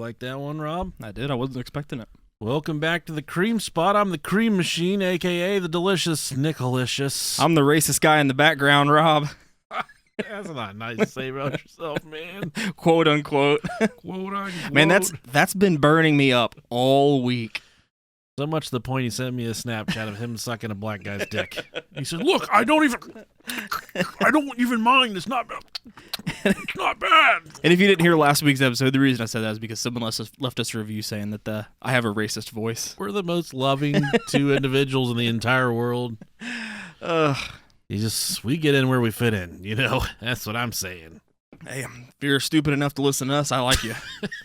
like that one, Rob? I did. I wasn't expecting it. Welcome back to the Cream Spot. I'm the Cream Machine, a.k.a. the delicious Nicolicious. I'm the racist guy in the background, Rob. That's not nice to say about yourself, man. Quote unquote. Quote unquote. Man, that's been burning me up all week. So much to the point he sent me a Snapchat of him sucking a black guy's dick. He said, "Look, I don't even mind. It's not bad. It's not bad." And if you didn't hear last week's episode, the reason I said that is because someone left us a review saying that I have a racist voice. We're the most loving two individuals in the entire world. We get in where we fit in, you know? That's what I'm saying. Hey, if you're stupid enough to listen to us, I like you.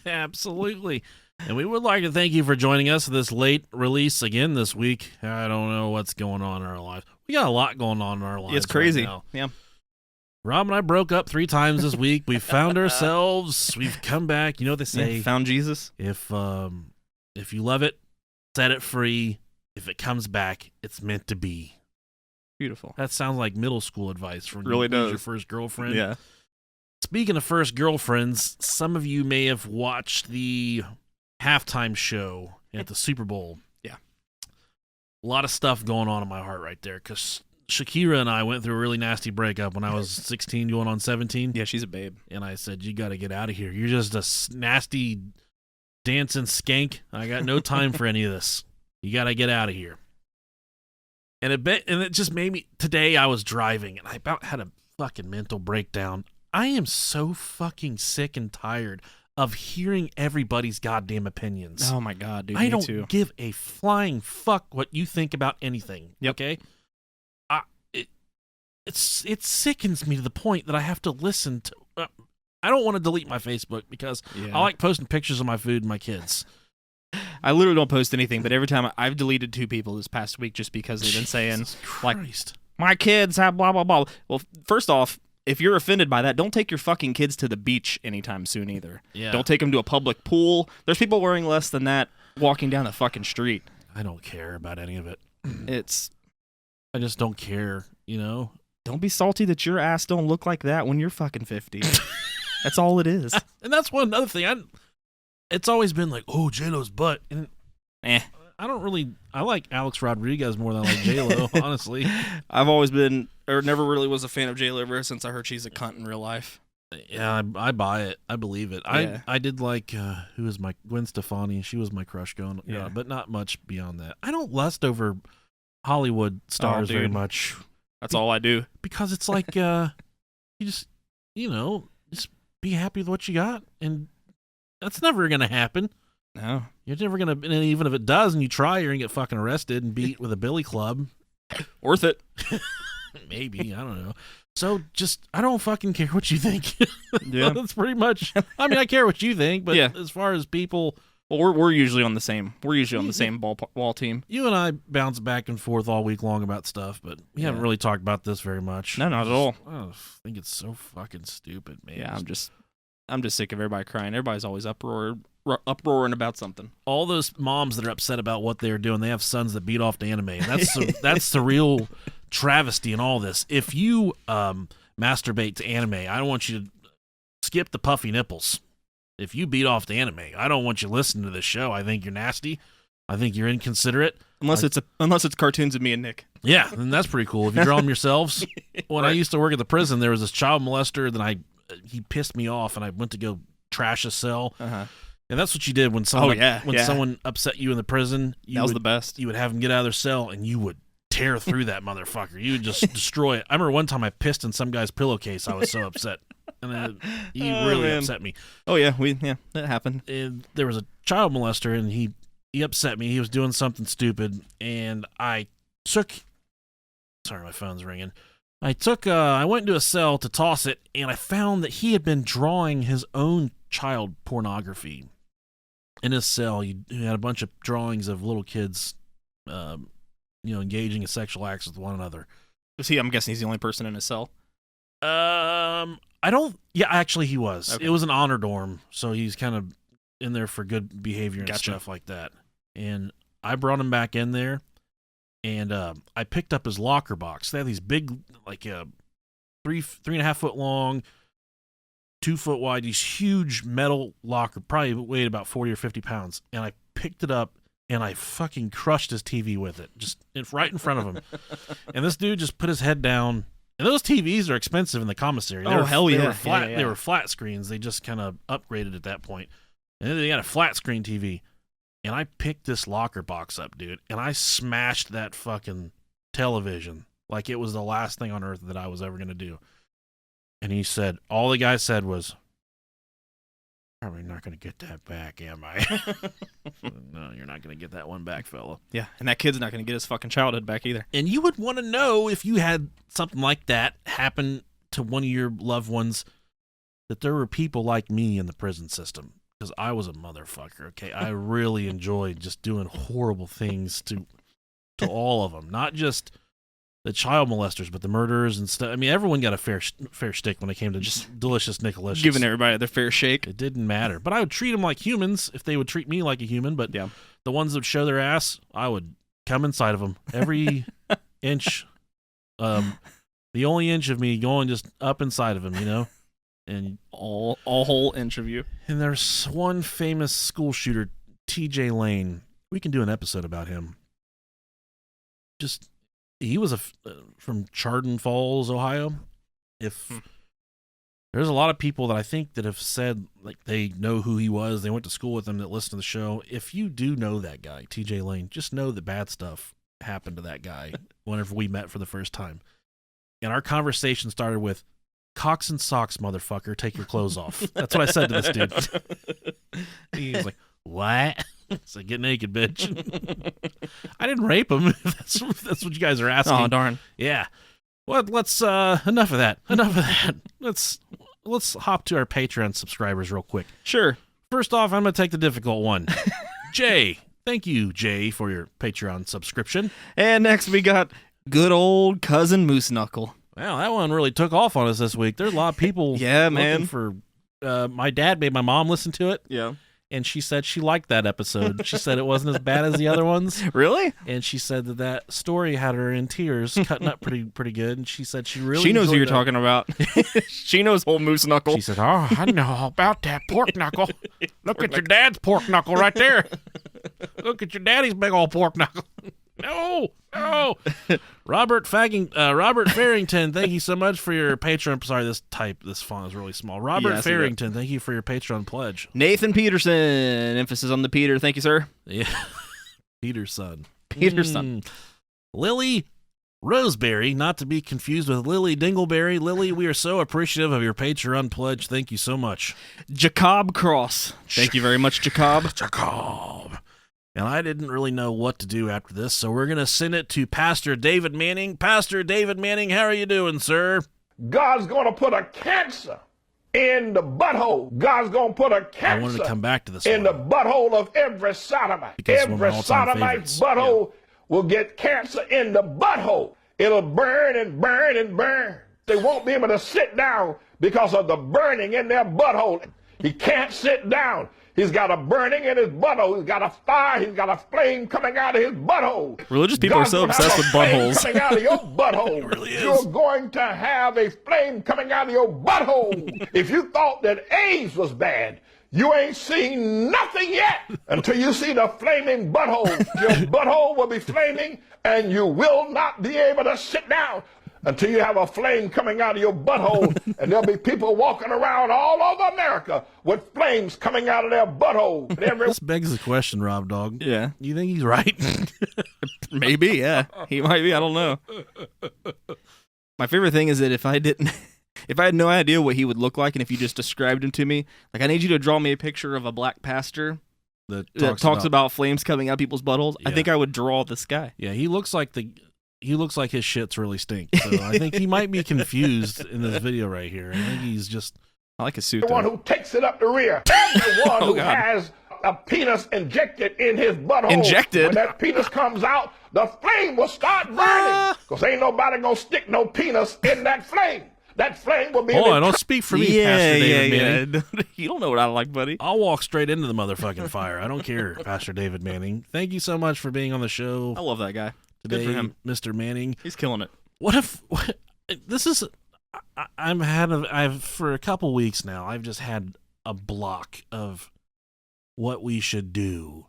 Absolutely. And we would like to thank you for joining us for this late release again this week. I don't know what's going on in our lives. We got a lot going on in our lives. It's crazy. Right now. Yeah. Rob and I broke up 3 times this week. We found ourselves. We've come back. You know what they say? Yeah, found Jesus. If you love it, set it free. If it comes back, it's meant to be. Beautiful. That sounds like middle school advice from does. Your first girlfriend. Yeah. Speaking of first girlfriends, some of you may have watched the halftime show at the Super Bowl. Yeah. A lot of stuff going on in my heart right there because Shakira and I went through a really nasty breakup when I was 16 going on 17. Yeah, she's a babe. And I said, "You got to get out of here. You're just a nasty dancing skank. I got no time for any of this. You got to get out of here." And it just made me, today I was driving and I about had a fucking mental breakdown. I am so fucking sick and tired of hearing everybody's goddamn opinions. Oh my God, dude. I me don't too. give a flying fuck what you think about anything. Yep. Okay? It sickens me to the point that I have to listen to. I don't want to delete my Facebook because I like posting pictures of my food and my kids. I literally don't post anything, but every time I've deleted 2 people this past week just because they've been saying, like, my kids have blah, blah, blah. Well, first off, if you're offended by that, don't take your fucking kids to the beach anytime soon either. Yeah. Don't take them to a public pool. There's people wearing less than that walking down the fucking street. I don't care about any of it. I just don't care, you know? Don't be salty that your ass don't look like that when you're fucking 50. That's all it is. And that's one other thing. It's always been like, oh, J-Lo's butt. And I like Alex Rodriguez more than I like J-Lo, honestly. I've always been, or never really was a fan of J-Lo ever since I heard she's a cunt in real life. Yeah, I buy it. I believe it. Yeah. I did like, who was my, Gwen Stefani. She was my crush going, but not much beyond that. I don't lust over Hollywood stars very much. That's all I do. Because it's like, you just, just be happy with what you got. And that's never going to happen. No. You're never going to, and even if it does and you try, you're going to get fucking arrested and beat with a billy club. Worth it. Maybe. I don't know. So just, I don't fucking care what you think. Yeah. That's pretty much, I mean, I care what you think, but as far as people. Well, we're usually on the same, ball team. You and I bounce back and forth all week long about stuff, but we haven't really talked about this very much. No, not at all. I think it's so fucking stupid, man. Yeah, I'm just sick of everybody crying. Everybody's always uproaring about something. All those moms that are upset about what they're doing, they have sons that beat off to anime. And that's the real travesty in all this. If you masturbate to anime, I don't want you to skip the puffy nipples. If you beat off to anime, I don't want you listening to this show. I think you're nasty. I think you're inconsiderate. Unless it's cartoons of me and Nick. Yeah, and that's pretty cool. If you draw them yourselves. When I used to work at the prison, there was this child molester that he pissed me off, and I went to go trash a cell. Uh-huh. And that's what you did when someone upset you in the prison. That was the best. You would have them get out of their cell, and you would tear through that motherfucker. You would just destroy it. I remember one time I pissed in some guy's pillowcase. I was so upset. And he really upset me. Oh, yeah. That happened. And there was a child molester, and he upset me. He was doing something stupid, and I took... Sorry, my phone's ringing. I went into a cell to toss it, and I found that he had been drawing his own child pornography. In his cell, he had a bunch of drawings of little kids, engaging in sexual acts with one another. I'm guessing he's the only person in his cell? Actually he was. Okay. It was an honor dorm, so he's kind of in there for good behavior and stuff like that. And I brought him back in there, and I picked up his locker box. They have these big, like 3.5 foot long 2-foot wide, these huge metal locker, probably weighed about 40 or 50 pounds. And I picked it up and I fucking crushed his TV with it, just right in front of him. And this dude just put his head down. And those TVs are expensive in the commissary. Hell yeah. They were flat, Yeah. They were flat screens. They just kind of upgraded at that point. And then they got a flat screen TV. And I picked this locker box up, dude, and I smashed that fucking television like it was the last thing on earth that I was ever going to do. And he said, all the guy said was, probably not going to get that back, am I? No, you're not going to get that one back, fella. Yeah, and that kid's not going to get his fucking childhood back either. And you would want to know, if you had something like that happen to one of your loved ones, that there were people like me in the prison system. Because I was a motherfucker, okay? I really enjoyed just doing horrible things to all of them. Not just the child molesters, but the murderers and stuff. I mean, everyone got a fair stick when it came to just delicious Nickalicious. Giving everybody their fair shake. It didn't matter. But I would treat them like humans if they would treat me like a human. But yeah, the ones that would show their ass, I would come inside of them. Every inch, the only inch of me going just up inside of them, you know? And all whole inch of you. And there's one famous school shooter, T.J. Lane. We can do an episode about him. He was from Chardon Falls, Ohio. There's a lot of people that I think that have said like they know who he was, they went to school with him, that listen to the show. If you do know that guy, T.J. Lane, just know that bad stuff happened to that guy whenever we met for the first time. And our conversation started with, "Cocks and socks, motherfucker, take your clothes off." That's what I said to this dude. He's like, "What?" It's like, "Get naked, bitch." I didn't rape him. That's what you guys are asking. Oh, darn. Yeah. Well, let's enough of that. Let's hop to our Patreon subscribers real quick. Sure. First off, I'm going to take the difficult one. Jay. Thank you, Jay, for your Patreon subscription. And next we got good old cousin Moose Knuckle. Wow, that one really took off on us this week. There's a lot of people yeah, man. for my dad made my mom listen to it. Yeah. And she said she liked that episode. She said it wasn't as bad as the other ones. Really? And she said that story had her in tears, cutting up pretty good. And she said she really She knows who you're that. talking about. She knows old Moose Knuckle. She said, "Oh, I know all about that pork knuckle. Look at your dad's pork knuckle right there. Look at your daddy's big old pork knuckle." No. Robert Farrington, thank you so much for your Patreon. Sorry, this font is really small. Robert Farrington, thank you for your Patreon pledge. Nathan Peterson, emphasis on the Peter. Thank you, sir. Yeah, Peterson. Peterson. Lily Roseberry, not to be confused with Lily Dingleberry. Lily, we are so appreciative of your Patreon pledge. Thank you so much. Jacob Cross. Thank you very much, Jacob. Jacob. And I didn't really know what to do after this, so we're going to send it to Pastor David Manning. Pastor David Manning, how are you doing, sir? God's going to put a cancer in the butthole. God's going to put a cancer I wanted to come back to this in one. the butthole of every sodomite. Because it's one of my Every all-time sodomite's favorites. butthole will get cancer in the butthole. It'll burn and burn and burn. They won't be able to sit down because of the burning in their butthole. He can't sit down. He's got a burning in his butthole. He's got a fire. He's got a flame coming out of his butthole. Religious people are so obsessed with buttholes. Coming out of your butthole. It really is. You're going to have a flame coming out of your butthole. If you thought that AIDS was bad, you ain't seen nothing yet until you see the flaming butthole. Your butthole will be flaming, and you will not be able to sit down until you have a flame coming out of your butthole. And there'll be people walking around all over America with flames coming out of their butthole. This begs the question, Rob Dog. Yeah. You think he's right? Maybe, yeah. He might be. I don't know. My favorite thing is that if I had no idea what he would look like, and if you just described him to me, like, I need you to draw me a picture of a black pastor that talks about flames coming out of people's buttholes. Yeah. I think I would draw this guy. Yeah, he looks like his shits really stink. So I think he might be confused in this video right here. I think he's just... I like his suit, Everyone though. who takes it up the rear. Everyone who has a penis injected in his butthole. Injected? When that penis comes out, the flame will start burning. Because ain't nobody going to stick no penis in that flame. That flame will be... Oh, I don't speak for me, Pastor David Manning. You don't know what I like, buddy. I'll walk straight into the motherfucking fire. I don't care, Pastor David Manning. Thank you so much for being on the show I love that guy. today, Good for him. Mr. Manning. He's killing it. What if... this is... I've for a couple weeks now, I've just had a block of what we should do.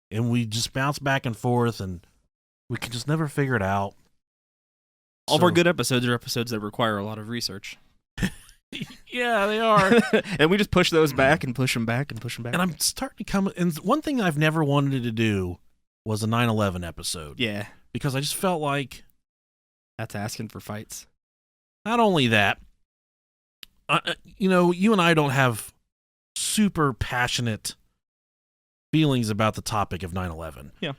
And we just bounce back and forth, and we can just never figure it out. All of our good episodes are episodes that require a lot of research. Yeah, they are. And we just push those back and push them back and push them back. And I'm starting to come. And one thing I've never wanted to do was a 9/11 episode. Yeah. Because I just felt like. That's asking for fights. Not only that, you and I don't have super passionate feelings about the topic of 9/11. Yeah.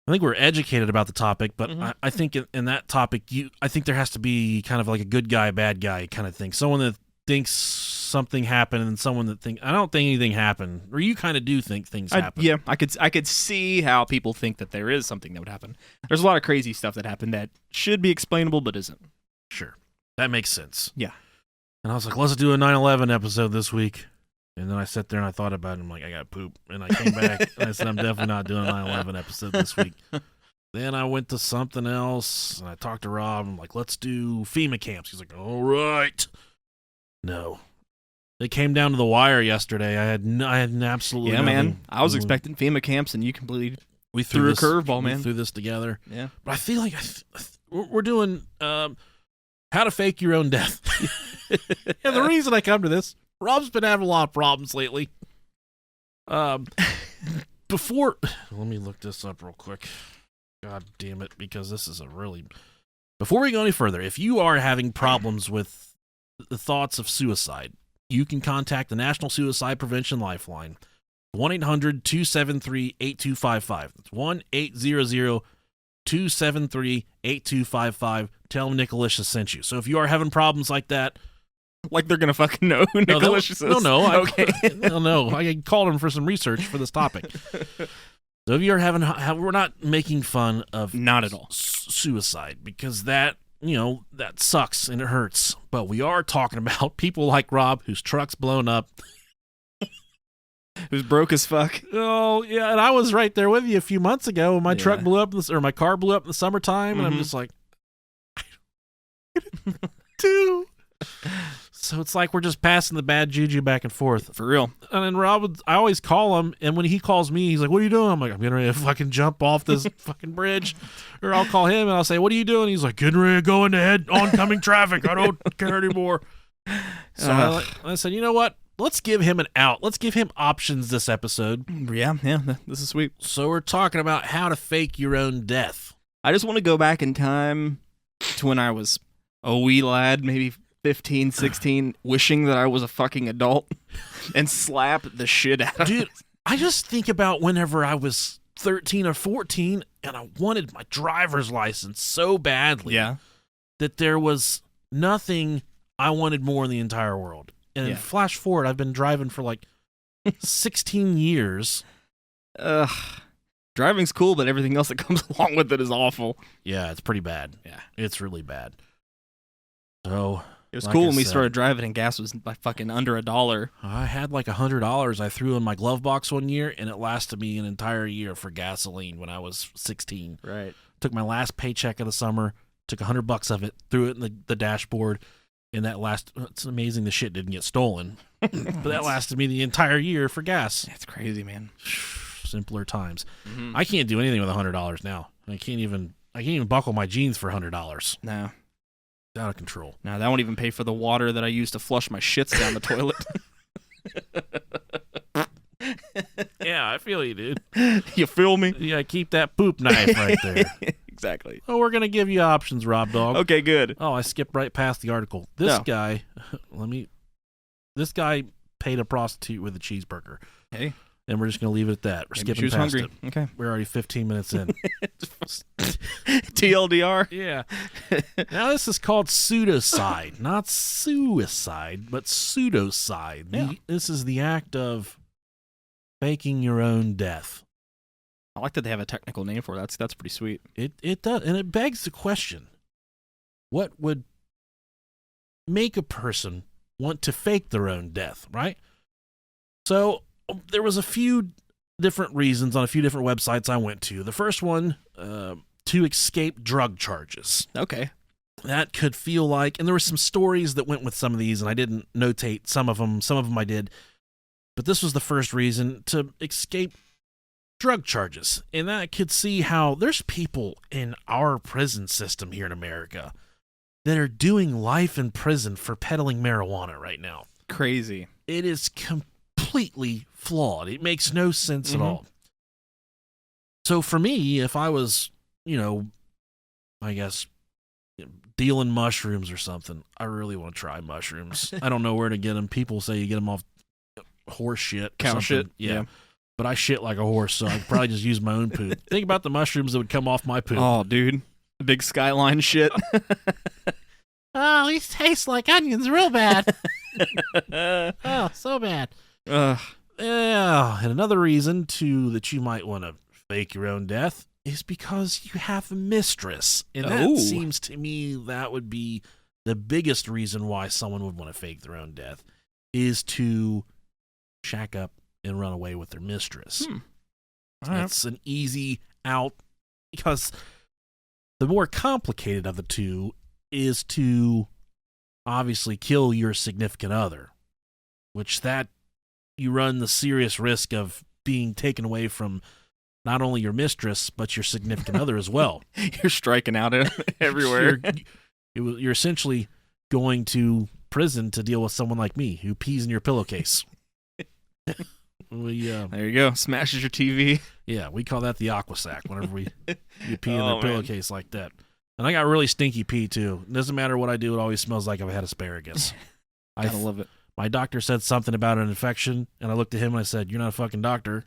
I think we're educated about the topic, but Mm-hmm. I think in that topic, I think there has to be kind of like a good guy, bad guy kind of thing. Someone that thinks something happened and someone that I don't think anything happened. Or you kind of do think things happen. Yeah, I could see how people think that there is something that would happen. There's a lot of crazy stuff that happened that should be explainable but isn't. Sure. That makes sense. Yeah. And I was like, let's do a 9/11 episode this week. And then I sat there and I thought about it. I'm like, I got poop. And I came back and I said, I'm definitely not doing a 9/11 episode this week. Then I went to something else and I talked to Rob. I'm like, let's do FEMA camps. He's like, all right. No. It came down to the wire yesterday. I had absolutely Yeah, nothing. man. I was expecting FEMA camps and you completely we threw a this- curveball, man. We threw this together. Yeah. But I feel like we're doing how to fake your own death. And the reason I come to this, Rob's been having a lot of problems lately. Before, let me look this up real quick. God damn it, because this is before we go any further, if you are having problems with the thoughts of suicide, you can contact the National Suicide Prevention Lifeline, 1-800-273-8255. That's 1-800-273-8255. Tell them Nicholas sent you. So if you are having problems like that, Like they're going to fucking know who Nicholas is. No. Okay. No. I called him for some research for this topic. So if you're we're not making fun of Not at all. Suicide, because that sucks and it hurts. But we are talking about people like Rob, whose truck's blown up. Who's broke as fuck. Oh, yeah. And I was right there with you a few months ago when my truck blew up, or my car blew up in the summertime. And I'm just like, I don't do. So it's like we're just passing the bad juju back and forth. For real. And then Rob, I always call him, and when he calls me, he's like, what are you doing? I'm like, I'm getting ready to fucking jump off this fucking bridge. Or I'll call him, and I'll say, what are you doing? He's like, getting ready to go into oncoming traffic. I don't care anymore. So I said, you know what? Let's give him an out. Let's give him options this episode. Yeah, this is sweet. So we're talking about how to fake your own death. I just want to go back in time to when I was a wee lad, maybe 15, 16, wishing that I was a fucking adult and slap the shit out of Dude, it. I just think about whenever I was 13 or 14 and I wanted my driver's license so badly that there was nothing I wanted more in the entire world. And then flash forward, I've been driving for like 16 years. Driving's cool, but everything else that comes along with it is awful. Yeah, it's pretty bad. Yeah. It's really bad. So It was like cool I when we said, started driving and gas was like fucking under $1. I had like $100 I threw in my glove box one year, and it lasted me an entire year for gasoline when I was 16. Right. Took my last paycheck of the summer, took $100 of it, threw it in the dashboard, and it's amazing the shit didn't get stolen. But that lasted me the entire year for gas. That's crazy, man. Simpler times. Mm-hmm. I can't do anything with $100 now. I can't even buckle my jeans for $100. No. It's out of control. No, that won't even pay for the water that I use to flush my shits down the toilet. Yeah, I feel you, dude. You feel me? Yeah, keep that poop knife right there. Exactly. Oh, we're gonna give you options, Rob Dog. Okay, good. Oh, I skipped right past the article. This guy paid a prostitute with a cheeseburger. Hey. And we're just gonna leave it at that. We're Maybe skipping she was past hungry. it. Okay. We're already 15 minutes in. TLDR. Yeah. Now this is called pseudocide, not suicide, but pseudocide. Yeah. This is the act of faking your own death. I like that they have a technical name for it. That's pretty sweet. It does, and it begs the question: what would make a person want to fake their own death? Right. So there was a few different reasons on a few different websites I went to. The first one, to escape drug charges. Okay. that could feel like, and there were some stories that went with some of these, and I didn't notate some of them I did, but this was the first reason to escape drug charges. And I could see how there's people in our prison system here in America that are doing life in prison for peddling marijuana right now. Crazy. It is completely flawed. It makes no sense at all. So for me, if I was, I guess, dealing mushrooms or something, I really want to try mushrooms. I don't know where to get them. People say you get them off horse shit. Cow shit. Yeah. But I shit like a horse, so I could probably just use my own poop. Think about the mushrooms that would come off my poop. Oh, dude. The big skyline shit. Oh, these taste like onions real bad. Oh, so bad. Yeah. And another reason, too, that you might want to fake your own death is because you have a mistress. And that seems to me that would be the biggest reason why someone would want to fake their own death, is to shack up and run away with their mistress. That's an easy out, because the more complicated of the two is to obviously kill your significant other, which that you run the serious risk of being taken away from not only your mistress, but your significant other as well. You're striking out everywhere. You're essentially going to prison to deal with someone like me who pees in your pillowcase. There you go. Smashes your TV. Yeah, we call that the aqua sack whenever you pee in the pillowcase like that. And I got really stinky pee, too. It doesn't matter what I do, it always smells like I've had asparagus. I love it. My doctor said something about an infection, and I looked at him and I said, "You're not a fucking doctor."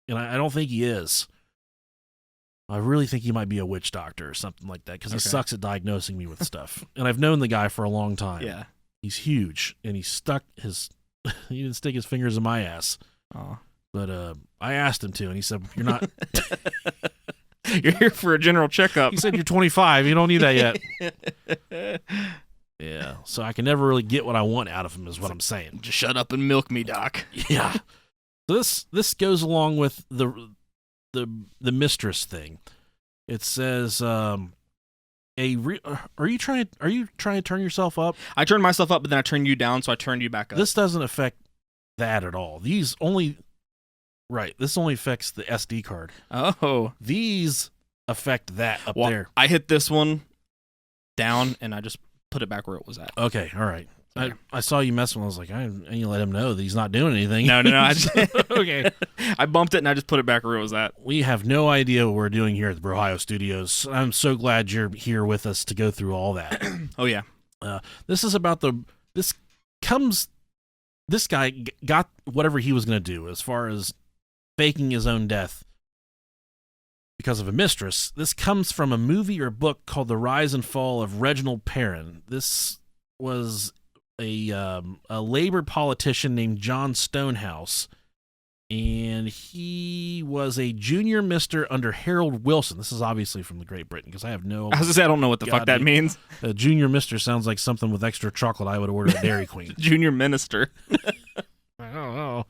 And I don't think he is. I really think he might be a witch doctor or something like that, because he sucks at diagnosing me with stuff. And I've known the guy for a long time. Yeah. He's huge, and he didn't stick his fingers in my ass. Oh. But I asked him to, and he said, "You're not." You're here for a general checkup. He said, "You're 25. You don't need that yet." Yeah. So I can never really get what I want out of him, is what I'm saying. Just shut up and milk me, Doc. Yeah. So this goes along with the mistress thing. It says, are you trying to turn yourself up? I turned myself up, but then I turned you down, so I turned you back up. This doesn't affect that at all. This only affects the SD card. Oh. These affect that up there. I hit this one down, and I just put it back where it was at. Okay, all right. I saw you messing. I was like, I need to let him know that he's not doing anything. No. Okay. I bumped it, and I just put it back where it was at. We have no idea what we're doing here at the Brohio Studios. I'm so glad you're here with us to go through all that. Oh, yeah. This is about this guy got whatever he was going to do as far as faking his own death because of a mistress. This comes from a movie or book called The Rise and Fall of Reginald Perrin. This was a labor politician named John Stonehouse, and he was a junior mister under Harold Wilson. This is obviously from the Great Britain, because I have no... I was going to say, I don't know what the fuck that means. A junior mister sounds like something with extra chocolate I would order at Dairy Queen. Junior minister. I don't know.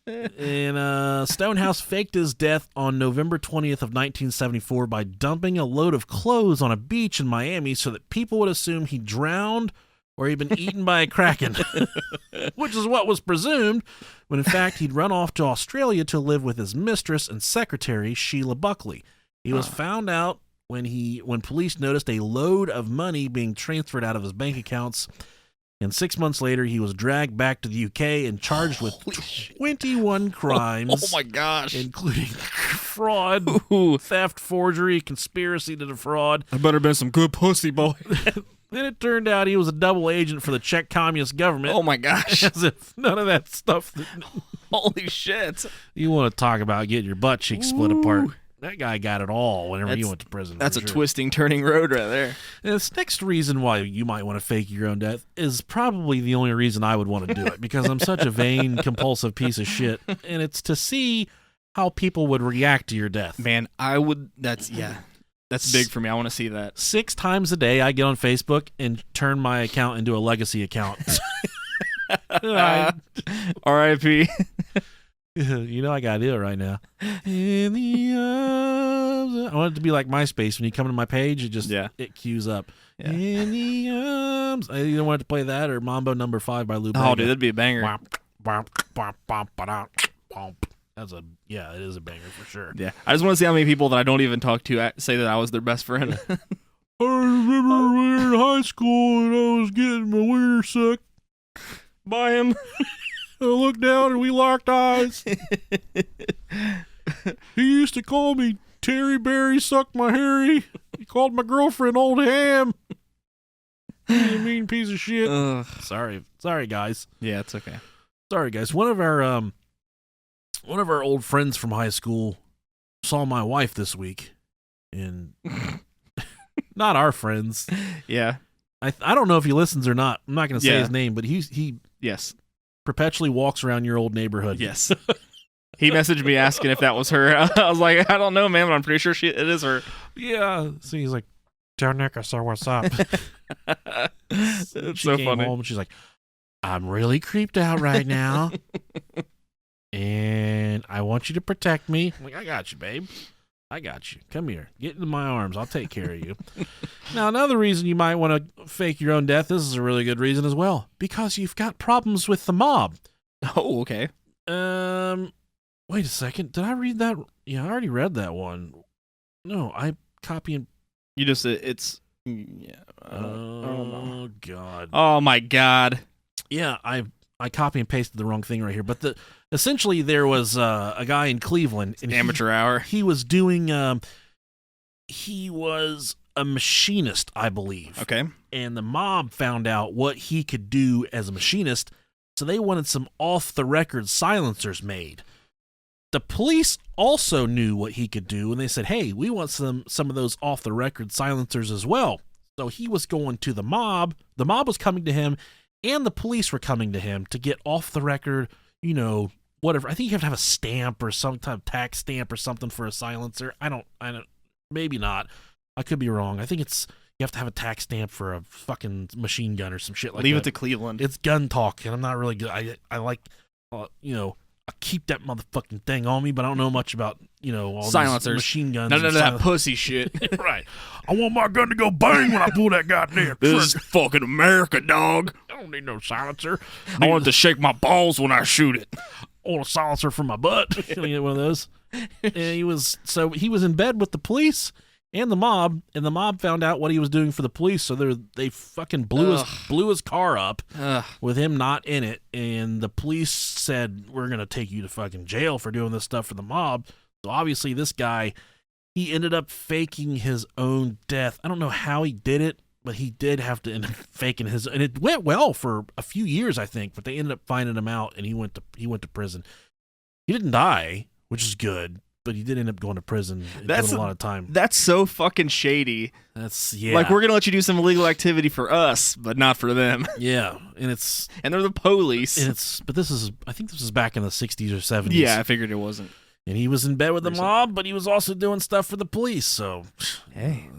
And Stonehouse faked his death on November 20th of 1974 by dumping a load of clothes on a beach in Miami so that people would assume he drowned or he'd been eaten by a kraken, which is what was presumed, when in fact he'd run off to Australia to live with his mistress and secretary, Sheila Buckley. He was found out when police noticed a load of money being transferred out of his bank accounts, and 6 months later he was dragged back to the UK and charged with 21 crimes. Oh my gosh. Including fraud, theft, forgery, conspiracy to defraud. I better been some good pussy, boy. Then it turned out he was a double agent for the Czech communist government. Oh my gosh. As if none of that stuff. Holy shit. You want to talk about getting your butt cheeks split apart. That guy got it all whenever he went to prison. That's a twisting, turning road right there. And this next reason why you might want to fake your own death is probably the only reason I would want to do it, because I'm such a vain, compulsive piece of shit. And it's to see how people would react to your death. Man, I would. That's big for me. I want to see that. 6 times a day I get on Facebook and turn my account into a legacy account. R.I.P. You know I gotta do it right now. In the arms. I want it to be like MySpace. When you come to my page, it queues up. Yeah. In the arms. You don't want it to play that or Mambo Number 5 by Lou Bega. Oh, dude, that'd be a banger. It is a banger for sure. Yeah, I just want to see how many people that I don't even talk to say that I was their best friend. I remember we were in high school and I was getting my wiener sucked by him. I looked down and we locked eyes. He used to call me Terry Berry Suck My Harry. He called my girlfriend Old Ham. He's a mean piece of shit. Sorry guys. Yeah, it's okay. Sorry guys. One of our old friends from high school saw my wife this week, and not our friends. Yeah. I don't know if he listens or not. I'm not going to say his name, but he yes perpetually walks around your old neighborhood. Yes. He messaged me asking if that was her. I was like, I don't know, man, but I'm pretty sure it is her. Yeah. So he's like, "Tell Nick I saw what's up." It's she so came funny. home and she's like, "I'm really creeped out right now, and I want you to protect me." I'm like, "I got you, babe. I got you. Come here. Get into my arms. I'll take care of you." Now, another reason you might want to fake your own death, this is a really good reason as well, because you've got problems with the mob. Oh, okay. Wait a second. Did I read that? Yeah, I already read that one. No, I copy and... You just, it's... Yeah. Oh, God. Oh, my God. Yeah, I copy and pasted the wrong thing right here. But essentially there was a guy in Cleveland. And amateur hour. He was doing... he was a machinist, I believe. Okay. And the mob found out what he could do as a machinist, so they wanted some off-the-record silencers made. The police also knew what he could do, and they said, "Hey, we want some of those off-the-record silencers as well." So he was going to the mob. The mob was coming to him, and the police were coming to him to get off-the-record, whatever. I think you have to have a stamp or some type of tax stamp or something for a silencer. I don't. Maybe not. I could be wrong. I think you have to have a tax stamp for a fucking machine gun or some shit like that. Leave it to Cleveland. It's gun talk, and I'm not really good. I like, I keep that motherfucking thing on me, but I don't know much about, all silencers, these machine guns. None of that pussy shit. Right. I want my gun to go bang when I pull that goddamn trigger. This is fucking America, dog. I don't need no silencer. I want it to shake my balls when I shoot it. I want a silencer for my butt. Can I get one of those? And he was in bed with the police and the mob found out what he was doing for the police, so they fucking blew his car up with him not in it, and the police said, "We're gonna take you to fucking jail for doing this stuff for the mob." So obviously this guy, he ended up faking his own death. I don't know how he did it, but he did have to end up faking his, and it went well for a few years, I think, but they ended up finding him out, and he went to prison. He didn't die, which is good, but he did end up going to prison. That's a lot of time. That's so fucking shady. Like, we're gonna let you do some illegal activity for us, but not for them. Yeah, and they're the police. But I think this was back in the 60s or 70s. Yeah, I figured it wasn't. And he was in bed with the mob, but he was also doing stuff for the police. So, hey.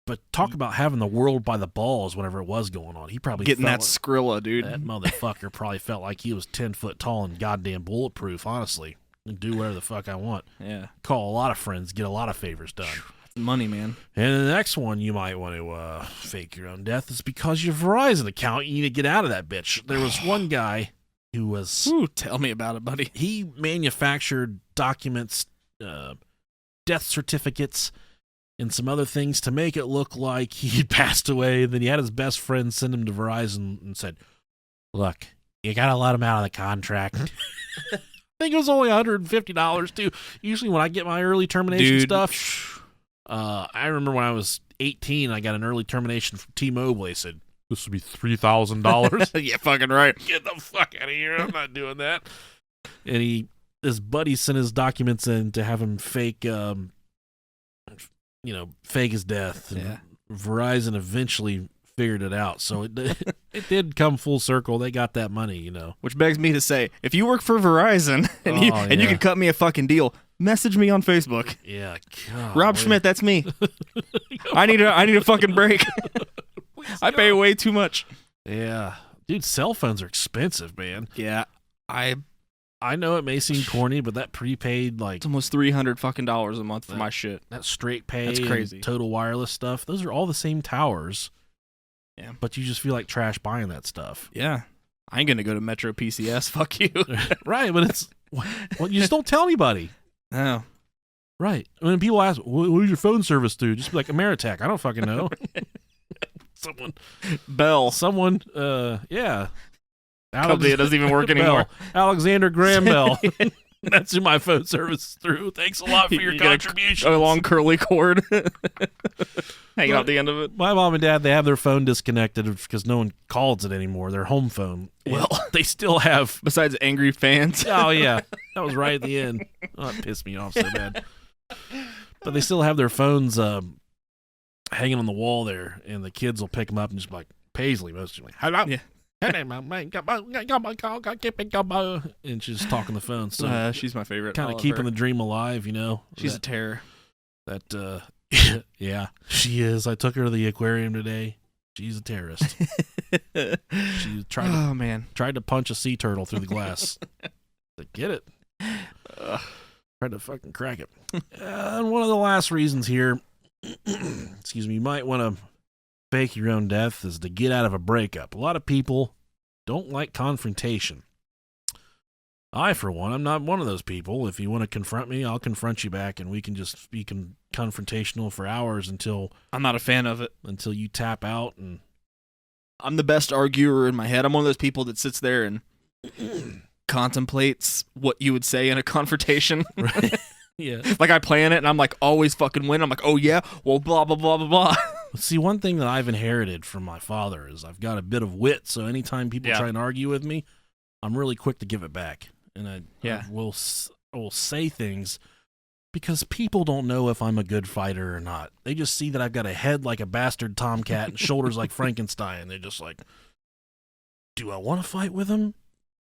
But talk about having the world by the balls whenever it was going on. He probably getting that Skrilla, dude. That motherfucker probably felt like he was 10 foot tall and goddamn bulletproof, honestly. And do whatever the fuck I want. Yeah. Call a lot of friends, get a lot of favors done. Money, man. And the next one you might want to fake your own death is because your Verizon account, you need to get out of that bitch. There was one guy who was... Ooh, tell me about it, buddy. He manufactured documents, death certificates, and some other things to make it look like he had passed away. Then he had his best friend send him to Verizon and said, "Look, you got to let him out of the contract." I think it was only $150 too. Usually when I get my early termination stuff, I remember when I was 18, I got an early termination from T-Mobile. They said, "This would be $3,000. Yeah, fucking right. Get the fuck out of here. I'm not doing that. And his buddy sent his documents in to have him fake, fake his death. And yeah. Verizon eventually figured it out. So it did come full circle. They got that money, Which begs me to say, if you work for Verizon and you can cut me a fucking deal, message me on Facebook. Yeah. God, Rob Schmidt, that's me. I need a fucking break. I pay way too much. Yeah. Dude, cell phones are expensive, man. Yeah. I I know it may seem corny, but that prepaid, like, It's almost $300 fucking dollars a month for my shit. that straight pay, That's crazy. and Total Wireless stuff, those are all the same towers. Yeah. But you just feel like trash buying that stuff. Yeah. I ain't gonna go to Metro PCS. Fuck you. Right, but it's, well, you just don't tell anybody. No. Right. When people ask, who's your phone service through? Just be like, Ameritech. I don't fucking know. Someone, yeah. Company that doesn't even work anymore. Alexander Graham Bell. That's who my phone service is through. Thanks a lot for your contribution. A long curly cord hanging out the end of it. My mom and dad, they have their phone disconnected because no one calls it anymore. Their home phone. Well, they still have. Besides angry fans. Oh, yeah. That was right at the end. Oh, that pissed me off so bad. But they still have their phones hanging on the wall there, and the kids will pick them up and just be like, Paisley, mostly. Hello? Yeah. And she's talking on the phone. So she's my favorite. kind of keeping the dream alive, you know. She's a terror. That yeah, she is. I took her to the aquarium today. She's a terrorist. She tried to punch a sea turtle through the glass. Get it? Tried to fucking crack it. And one of the last reasons here, excuse me, you might want to fake your own death is to get out of a breakup. A lot of people don't like confrontation. I, for one, I'm not one of those people. If you want to confront me, I'll confront you back, and we can just be confrontational for hours until I'm not a fan of it. Until you tap out. And I'm the best arguer in my head. I'm one of those people that sits there and contemplates what you would say in a confrontation. Right. Yeah. Like I plan it, and I'm like always fucking win. I'm like, oh yeah, well blah blah blah blah blah. See, one thing that I've inherited from my father is I've got a bit of wit. So anytime people try and argue with me, I'm really quick to give it back. And I will say things because people don't know if I'm a good fighter or not. They just see that I've got a head like a bastard tomcat and shoulders like Frankenstein. They're just like, do I want to fight with him?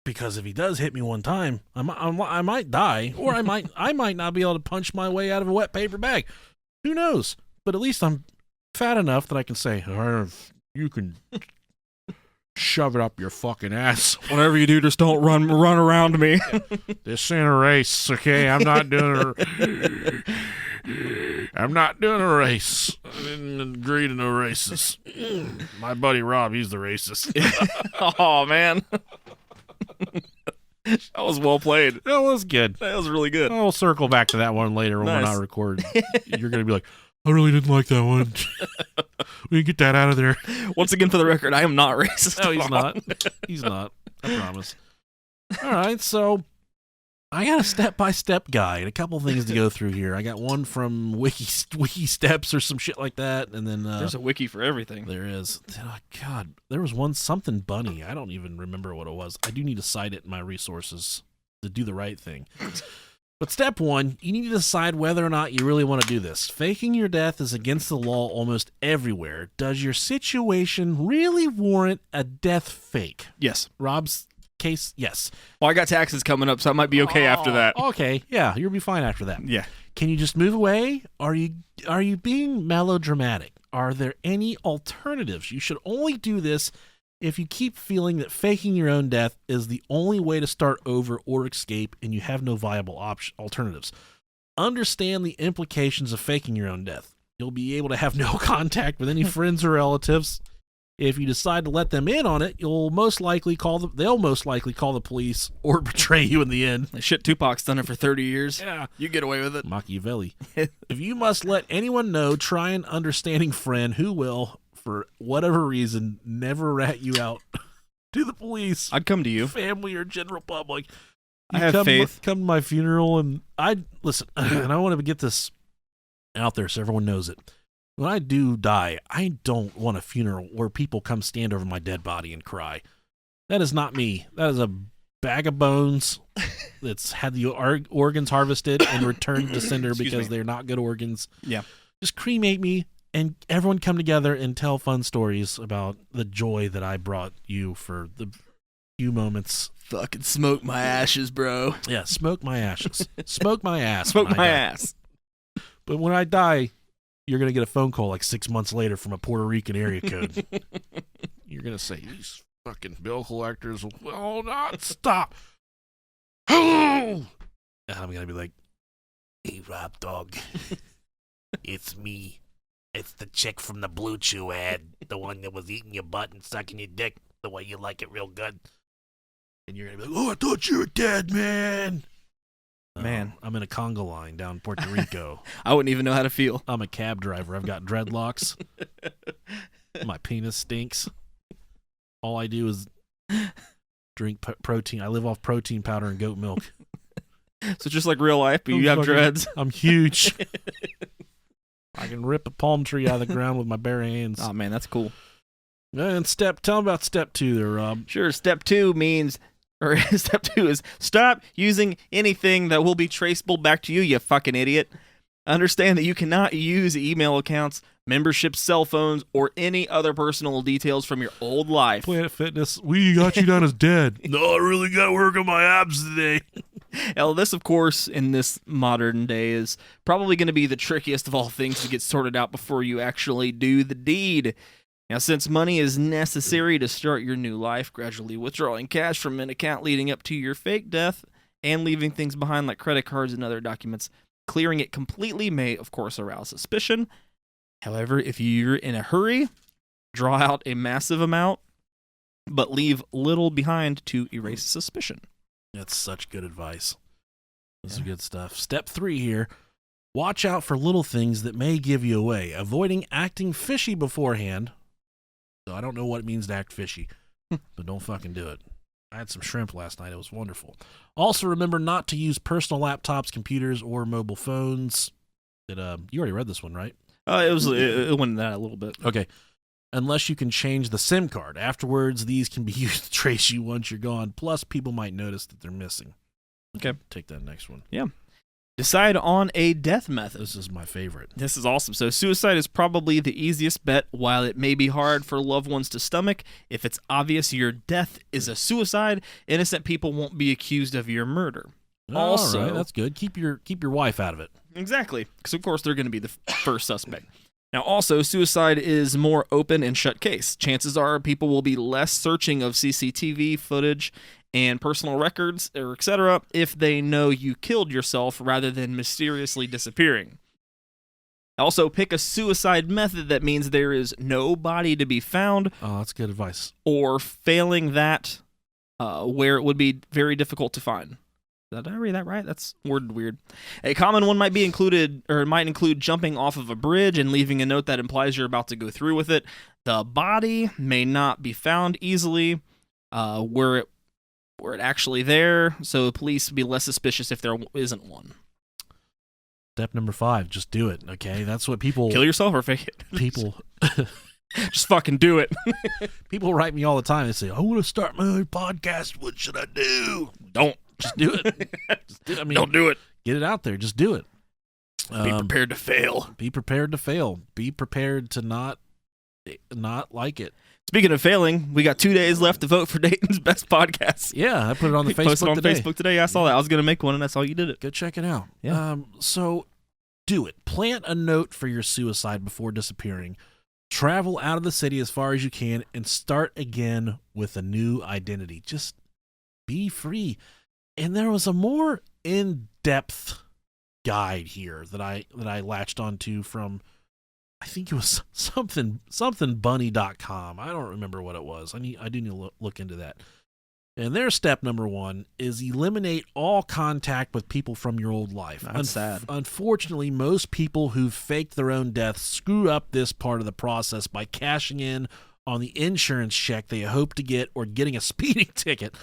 Because if he does hit me one time, I might die, or I might not be able to punch my way out of a wet paper bag. Who knows? But at least I'm fat enough that I can say, you can shove it up your fucking ass. Whatever you do, just don't run around me. This ain't a race, okay? I'm not doing a race. I didn't agree to no races. My buddy Rob, he's the racist. Oh, man. That was well played. That was good. That was really good. I'll circle back to that one later when we're not recording. You're going to be like, I really didn't like that one. We can get that out of there. Once again, for the record, I am not racist. No, he's not. He's not. I promise. All right, so I got a step-by-step guide, a couple things to go through here. I got one from Wiki Steps or some shit like that, and then there's a wiki for everything. There is. Oh, God, there was one something bunny. I don't even remember what it was. I do need to cite it in my resources to do the right thing. But step one, you need to decide whether or not you really want to do this. Faking your death is against the law almost everywhere. Does your situation really warrant a death fake? Yes. Rob's case, yes. Well, I got taxes coming up, so I might be okay after that. Okay, yeah, you'll be fine after that. Yeah. Can you just move away? Are you being melodramatic? Are there any alternatives? You should only do this if you keep feeling that faking your own death is the only way to start over or escape and you have no viable alternatives. Understand the implications of faking your own death. You'll be able to have no contact with any friends or relatives. If you decide to let them in on it, they'll most likely call the police or betray you in the end. Shit, Tupac's done it for 30 years. Yeah. You get away with it. Machiavelli. If you must let anyone know, try an understanding friend who will, for whatever reason, never rat you out to the police. I'd come to you. Family or general public. I have faith. Come to my funeral, and listen, and I want to get this out there so everyone knows it. When I do die, I don't want a funeral where people come stand over my dead body and cry. That is not me. That is a bag of bones that's had the organs harvested and returned to cinder because they're not good organs. Yeah. Just cremate me and everyone come together and tell fun stories about the joy that I brought you for the few moments. Fucking smoke my ashes, bro. Yeah, smoke my ashes. Smoke my ass. Smoke my ass. But when I die, you're going to get a phone call like 6 months later from a Puerto Rican area code. You're going to say, these fucking bill collectors will not stop. And I'm going to be like, hey, Rob Dog, it's me. It's the chick from the Blue Chew ad, the one that was eating your butt and sucking your dick the way you like it real good. And you're going to be like, oh, I thought you were dead, man. Man. I'm in a conga line down in Puerto Rico. I wouldn't even know how to feel. I'm a cab driver. I've got dreadlocks. My penis stinks. All I do is drink protein. I live off protein powder and goat milk. So just like real life, but you have dreads. I'm huge. I can rip a palm tree out of the ground with my bare hands. Oh, man, that's cool. And tell them about step 2 there, Rob. Sure, step 2 is stop using anything that will be traceable back to you, you fucking idiot. Understand that you cannot use email accounts, memberships, cell phones, or any other personal details from your old life. Planet Fitness, we got you down as dead. No, I really got to work on my abs today. Now, this, of course, in this modern day is probably going to be the trickiest of all things to get sorted out before you actually do the deed. Now, since money is necessary to start your new life, gradually withdrawing cash from an account leading up to your fake death and leaving things behind like credit cards and other documents, clearing it completely may, of course, arouse suspicion. However, if you're in a hurry, draw out a massive amount, but leave little behind to erase suspicion. That's such good advice. This is good stuff. Step 3 here. Watch out for little things that may give you away. Avoiding acting fishy beforehand. So I don't know what it means to act fishy, but don't fucking do it. I had some shrimp last night. It was wonderful. Also, remember not to use personal laptops, computers, or mobile phones. You already read this one, right? It went in that a little bit. Okay. Unless you can change the SIM card. Afterwards, these can be used to trace you once you're gone. Plus, people might notice that they're missing. Okay. Take that next one. Yeah. Decide on a death method. This is my favorite. This is awesome. So suicide is probably the easiest bet. While it may be hard for loved ones to stomach, if it's obvious your death is a suicide, innocent people won't be accused of your murder. Also, all right, that's good. Keep your wife out of it. Exactly, because of course they're going to be the first suspect. Now, also, suicide is more open and shut case. Chances are people will be less searching of CCTV footage and personal records, or etc., if they know you killed yourself rather than mysteriously disappearing. Also, pick a suicide method that means there is no body to be found. Oh, that's good advice. Or failing that, where it would be very difficult to find. Did I read that right? That's worded weird. A common one might include jumping off of a bridge and leaving a note that implies you're about to go through with it. The body may not be found easily, were it actually there, so the police would be less suspicious if there isn't one. Step number 5, just do it, okay? That's what people... Kill yourself or fake it? People... Just fucking do it. People write me all the time and say, I want to start my own podcast. What should I do? Don't. Just do it. Don't do it. Get it out there. Just do it. Be prepared to fail. Be prepared to fail. Be prepared to not like it. Speaking of failing, we got 2 days left to vote for Dayton's best podcast. Yeah, I put it on the Facebook Posted on today. Facebook today. I saw that. I was going to make one, and that's all you did it. Go check it out. Yeah. So do it. Plant a note for your suicide before disappearing. Travel out of the city as far as you can and start again with a new identity. Just be free. And there was a more in-depth guide here that I latched onto from, I think it was something bunny.com. I don't remember what it was. I do need to look into that. And their step number 1 is eliminate all contact with people from your old life. That's sad. Unfortunately, most people who've faked their own death screw up this part of the process by cashing in on the insurance check they hope to get or getting a speeding ticket.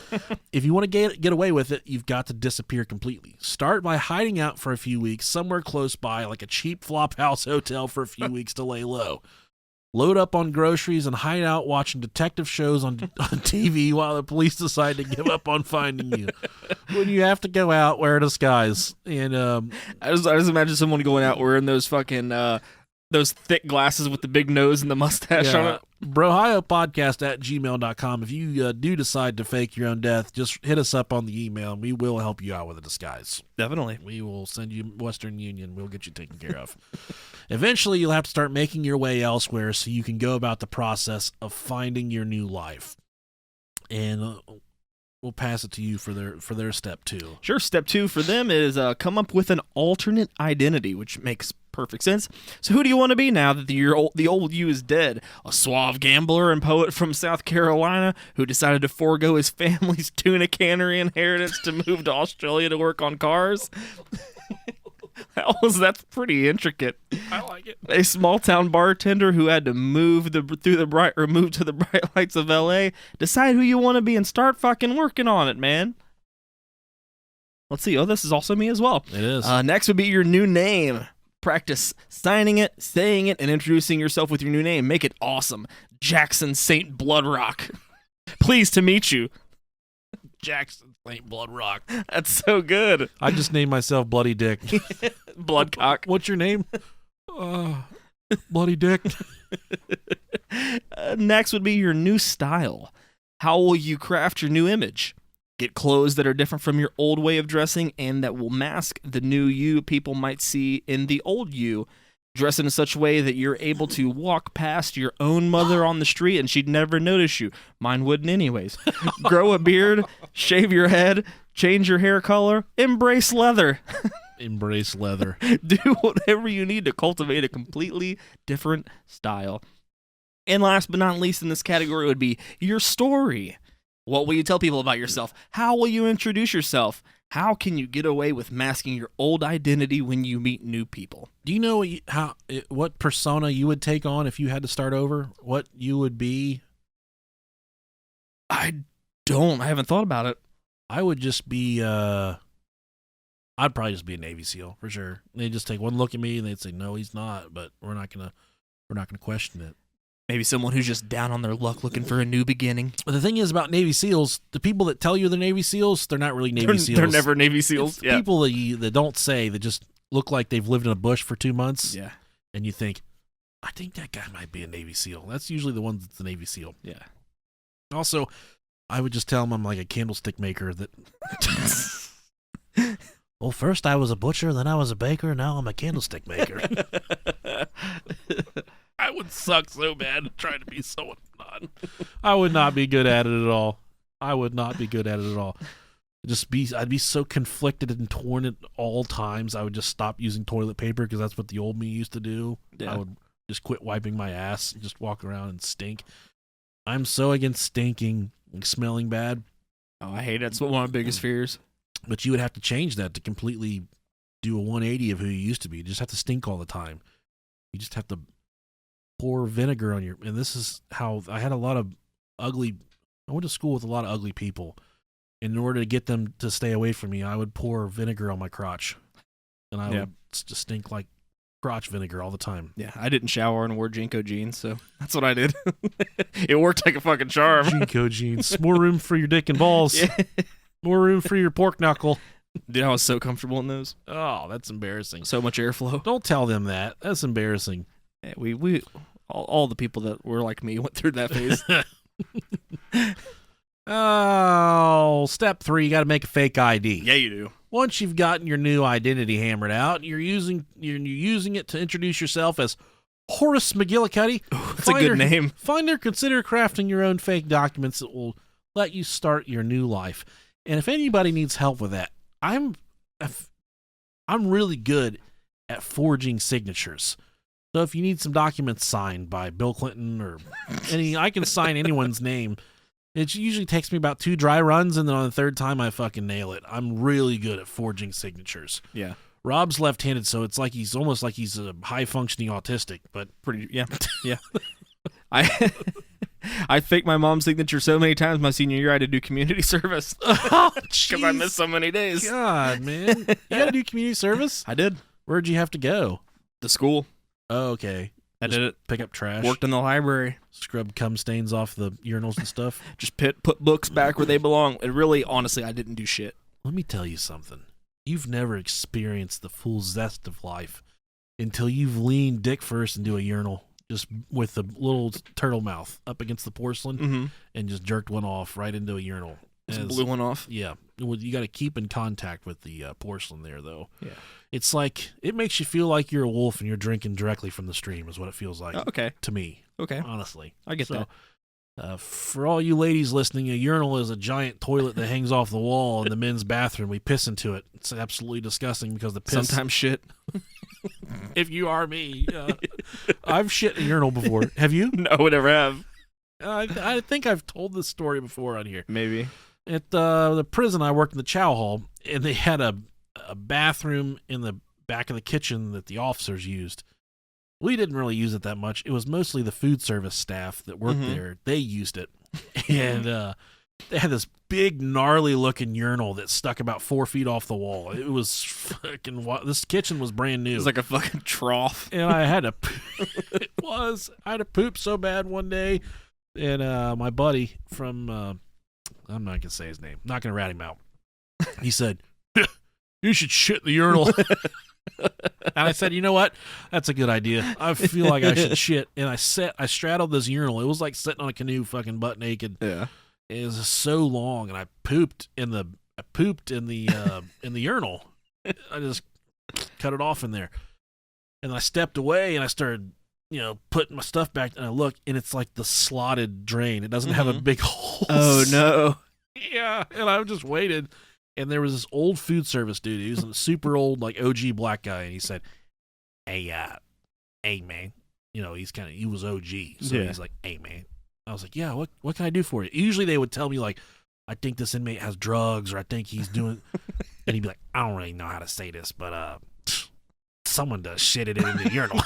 If you want to get away with it, you've got to disappear completely. Start by hiding out for a few weeks somewhere close by, like a cheap flophouse hotel for a few weeks to lay low. Load up on groceries and hide out watching detective shows on TV while the police decide to give up on finding you. When you have to go out, wear a disguise. And I just imagine someone going out wearing those fucking those thick glasses with the big nose and the mustache on it. brohiopodcast@gmail.com. If you do decide to fake your own death, just hit us up on the email and we will help you out with a disguise. Definitely. We will send you Western Union. We'll get you taken care of. Eventually, you'll have to start making your way elsewhere so you can go about the process of finding your new life. And we'll pass it to you for their step 2. Sure. Step 2 for them is come up with an alternate identity, which makes perfect sense. So who do you want to be now that the old you is dead? A suave gambler and poet from South Carolina who decided to forego his family's tuna cannery inheritance to move to Australia to work on cars? That's pretty intricate. I like it. A small town bartender who had to move to the bright lights of LA. Decide who you want to be and start fucking working on it, man. Let's see. Oh, this is also me as well. It is. Next would be your new name. Practice signing it, saying it, and introducing yourself with your new name. Make it awesome. Jackson St. Bloodrock. Pleased to meet you. Jackson St. Bloodrock. That's so good. I just named myself Bloody Dick. Bloodcock. What's your name? Bloody Dick. Next would be your new style. How will you craft your new image? Get clothes that are different from your old way of dressing and that will mask the new you people might see in the old you. Dress in such a way that you're able to walk past your own mother on the street and she'd never notice you. Mine wouldn't anyways. Grow a beard, shave your head, change your hair color, embrace leather. Embrace leather. Do whatever you need to cultivate a completely different style. And last but not least in this category would be your story. What will you tell people about yourself? How will you introduce yourself? How can you get away with masking your old identity when you meet new people? Do you know what persona you would take on if you had to start over? What you would be? I don't. I haven't thought about it. I would just be, I'd probably just be a Navy SEAL for sure. They'd just take one look at me and they'd say, no, he's not, but we're not gonna question it. Maybe someone who's just down on their luck looking for a new beginning. But the thing is about Navy SEALs, the people that tell you they're Navy SEAls, they're not really Navy SEAls. They're never Navy SEAls. It's people that don't say, that just look like they've lived in a bush for 2 months. Yeah. And you think, I think that guy might be a Navy SEAL. That's usually the one that's a Navy SEAL. Yeah. Also, I would just tell them I'm like a candlestick maker that... Well, first I was a butcher, then I was a baker, now I'm a candlestick maker. I would suck so bad trying to be someone I'm not. I would not be good at it at all. I'd be so conflicted and torn at all times. I would just stop using toilet paper because that's what the old me used to do. Yeah. I would just quit wiping my ass and just walk around and stink. I'm so against stinking and smelling bad. Oh, I hate it. It's one of my biggest fears. But you would have to change that to completely do a 180 of who you used to be. You just have to stink all the time. You just have to pour vinegar on your... And this is how... I had a lot of ugly... I went to school with a lot of ugly people. In order to get them to stay away from me, I would pour vinegar on my crotch. And I would just stink like crotch vinegar all the time. Yeah, I didn't shower and wore Jinko jeans, so that's what I did. It worked like a fucking charm. Jinko jeans. More room for your dick and balls. Yeah. More room for your pork knuckle. Dude, I was so comfortable in those. Oh, that's embarrassing. So much airflow. Don't tell them that. That's embarrassing. Yeah, we all the people that were like me went through that phase. Oh, step 3, you got to make a fake ID. Yeah, you do. Once you've gotten your new identity hammered out, you're using it to introduce yourself as Horace McGillicuddy. That's a good name. Find or consider crafting your own fake documents that will let you start your new life. And if anybody needs help with that, I'm really good at forging signatures. So if you need some documents signed by Bill Clinton or I can sign anyone's name. It usually takes me about 2 dry runs, and then on the 3rd time, I fucking nail it. I'm really good at forging signatures. Yeah. Rob's left-handed, so it's like he's almost like he's a high-functioning autistic, but yeah. I faked my mom's signature so many times my senior year I had to do community service. Oh, because I missed so many days. God, man. You had to do community service? I did. Where'd you have to go? The school. Oh, okay. I did it. Pick up trash. Worked in the library. Scrub cum stains off the urinals and stuff. Just put books back where they belong. And really, honestly, I didn't do shit. Let me tell you something. You've never experienced the full zest of life until you've leaned dick first into a urinal, just with the little turtle mouth up against the porcelain, and just jerked one off right into a urinal. Just blew one off? Yeah. You got to keep in contact with the porcelain there, though. Yeah. It's like, it makes you feel like you're a wolf and you're drinking directly from the stream is what it feels like. Okay. To me. Okay. Honestly. I get that. For all you ladies listening, a urinal is a giant toilet that hangs off the wall in the men's bathroom. We piss into it. It's absolutely disgusting because the piss. Sometimes shit. If you are me, I've shit in a urinal before. Have you? No, I never have. I think I've told this story before on here. Maybe. At the prison, I worked in the chow hall, and they had a bathroom in the back of the kitchen that the officers used. We didn't really use it that much. It was mostly the food service staff that worked there. They used it. And they had this big, gnarly-looking urinal that stuck about 4 feet off the wall. It was fucking... This kitchen was brand new. It was like a fucking trough. And I had to... It was. I had to poop so bad one day. And my buddy from... I'm not going to say his name. Not going to rat him out. He said, you should shit in the urinal. And I said, you know what? That's a good idea. I feel like I should shit. And I straddled this urinal. It was like sitting on a canoe fucking butt naked. Yeah. It was so long, and I pooped in the urinal. I just cut it off in there. And I stepped away and I started, putting my stuff back, and I look, and it's like the slotted drain. It doesn't have a big hole. Oh no. Yeah. And I just waited. And there was this old food service dude. He was a super old, like, OG black guy. And he said, hey, man. He was OG. So he's like, hey, man. I was like, yeah, what can I do for you? Usually they would tell me, like, I think this inmate has drugs, or I think he's doing... And he'd be like, I don't really know how to say this, but someone does shit it in the urinal.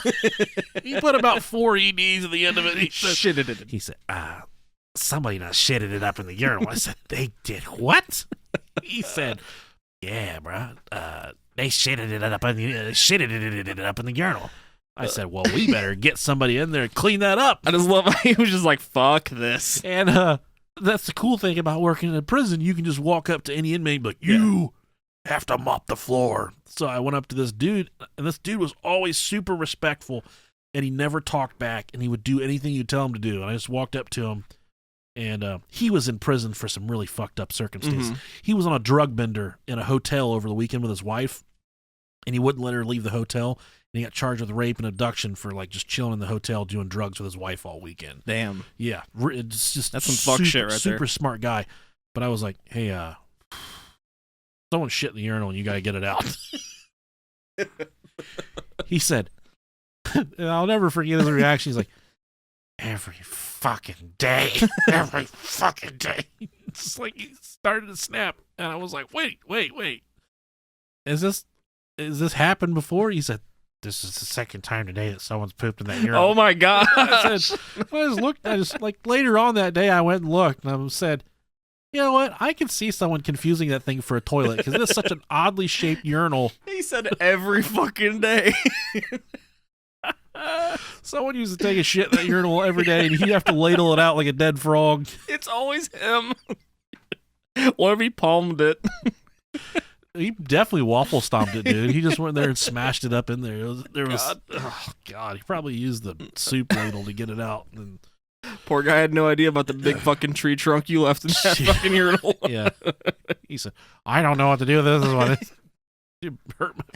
He put about 4 EDs at the end of it. He said, Shit it in. He said, somebody done shitted it up in the urinal. I said, they did what? He said, yeah, bro. They shitted it up in the urinal. I said, well, we better get somebody in there and clean that up. I just love how he was just like, fuck this. And that's the cool thing about working in a prison. You can just walk up to any inmate and be like, you have to mop the floor. So I went up to this dude, and this dude was always super respectful, and he never talked back, and he would do anything you tell him to do. And I just walked up to him. And he was in prison for some really fucked up circumstances. He was on a drug bender in a hotel over the weekend with his wife, and he wouldn't let her leave the hotel. And he got charged with rape and abduction for like just chilling in the hotel doing drugs with his wife all weekend. Damn. Yeah, it's just that's some fuck shit right there. Super smart guy. But I was like, hey, someone shit in the urinal and you got to get it out. He said, and I'll never forget his reaction. He's like, every fucking day. Every fucking day. It's like he started to snap. And I was like, wait. Is this happened before? He said, this is the second time today that someone's pooped in that urinal. Oh my God. I just like later on that day I went and looked and I said, you know what? I can see someone confusing that thing for a toilet because it is such an oddly shaped urinal. He said every fucking day. Someone used to take a shit in that urinal every day, and he'd have to ladle it out like a dead frog. It's always him. What if he palmed it? He definitely waffle stomped it, dude. He just went there and smashed it up in there. Oh God, he probably used the soup ladle to get it out. And poor guy had no idea about the big fucking tree trunk you left in that fucking urinal. Yeah. He said, I don't know what to do with this. This is what it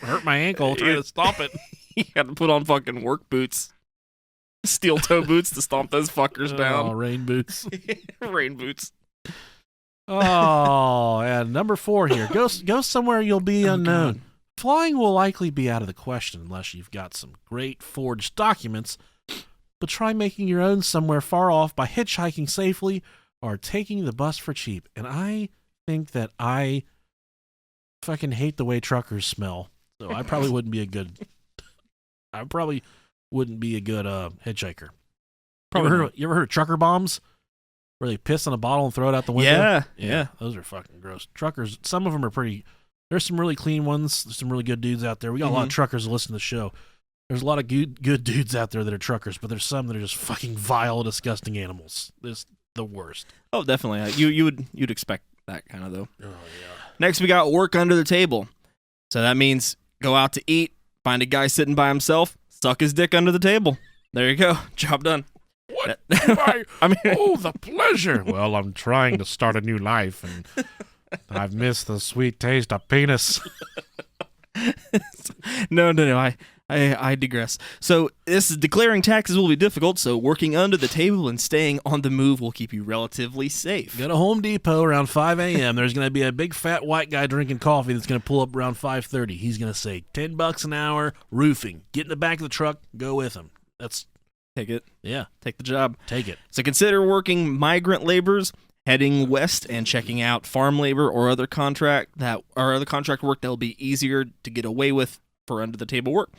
hurt my ankle trying to stomp it. He had to put on fucking work boots. Steel toe boots to stomp those fuckers down. Oh, rain boots. Rain boots. Oh, and number 4 here. Go somewhere you'll be unknown. God. Flying will likely be out of the question unless you've got some great forged documents, but try making your own somewhere far off by hitchhiking safely or taking the bus for cheap. And I think that I fucking hate the way truckers smell, so I probably wouldn't be a good hitchhiker. You ever heard of trucker bombs? Where they piss in a bottle and throw it out the window? Yeah. Those are fucking gross. Truckers, some of them are pretty... There's some really clean ones. There's some really good dudes out there. We got a lot of truckers that listen to the show. There's a lot of good dudes out there that are truckers, but there's some that are just fucking vile, disgusting animals. It's the worst. Oh, definitely. You'd expect that kind of, though. Oh, yeah. Next, we got work under the table. So that means go out to eat, find a guy sitting by himself, suck his dick under the table. There you go. Job done. What? The pleasure. Well, I'm trying to start a new life, and I've missed the sweet taste of penis. No. I digress. So this is declaring taxes will be difficult, so working under the table and staying on the move will keep you relatively safe. Go to Home Depot around 5 a.m. There's going to be a big fat white guy drinking coffee that's going to pull up around 5:30. He's going to say $10 an hour, roofing. Get in the back of the truck, go with him. That's Take it. Yeah. Take the job. Take it. So consider working migrant laborers, heading west and checking out farm labor or other contract work that will be easier to get away with for under the table work.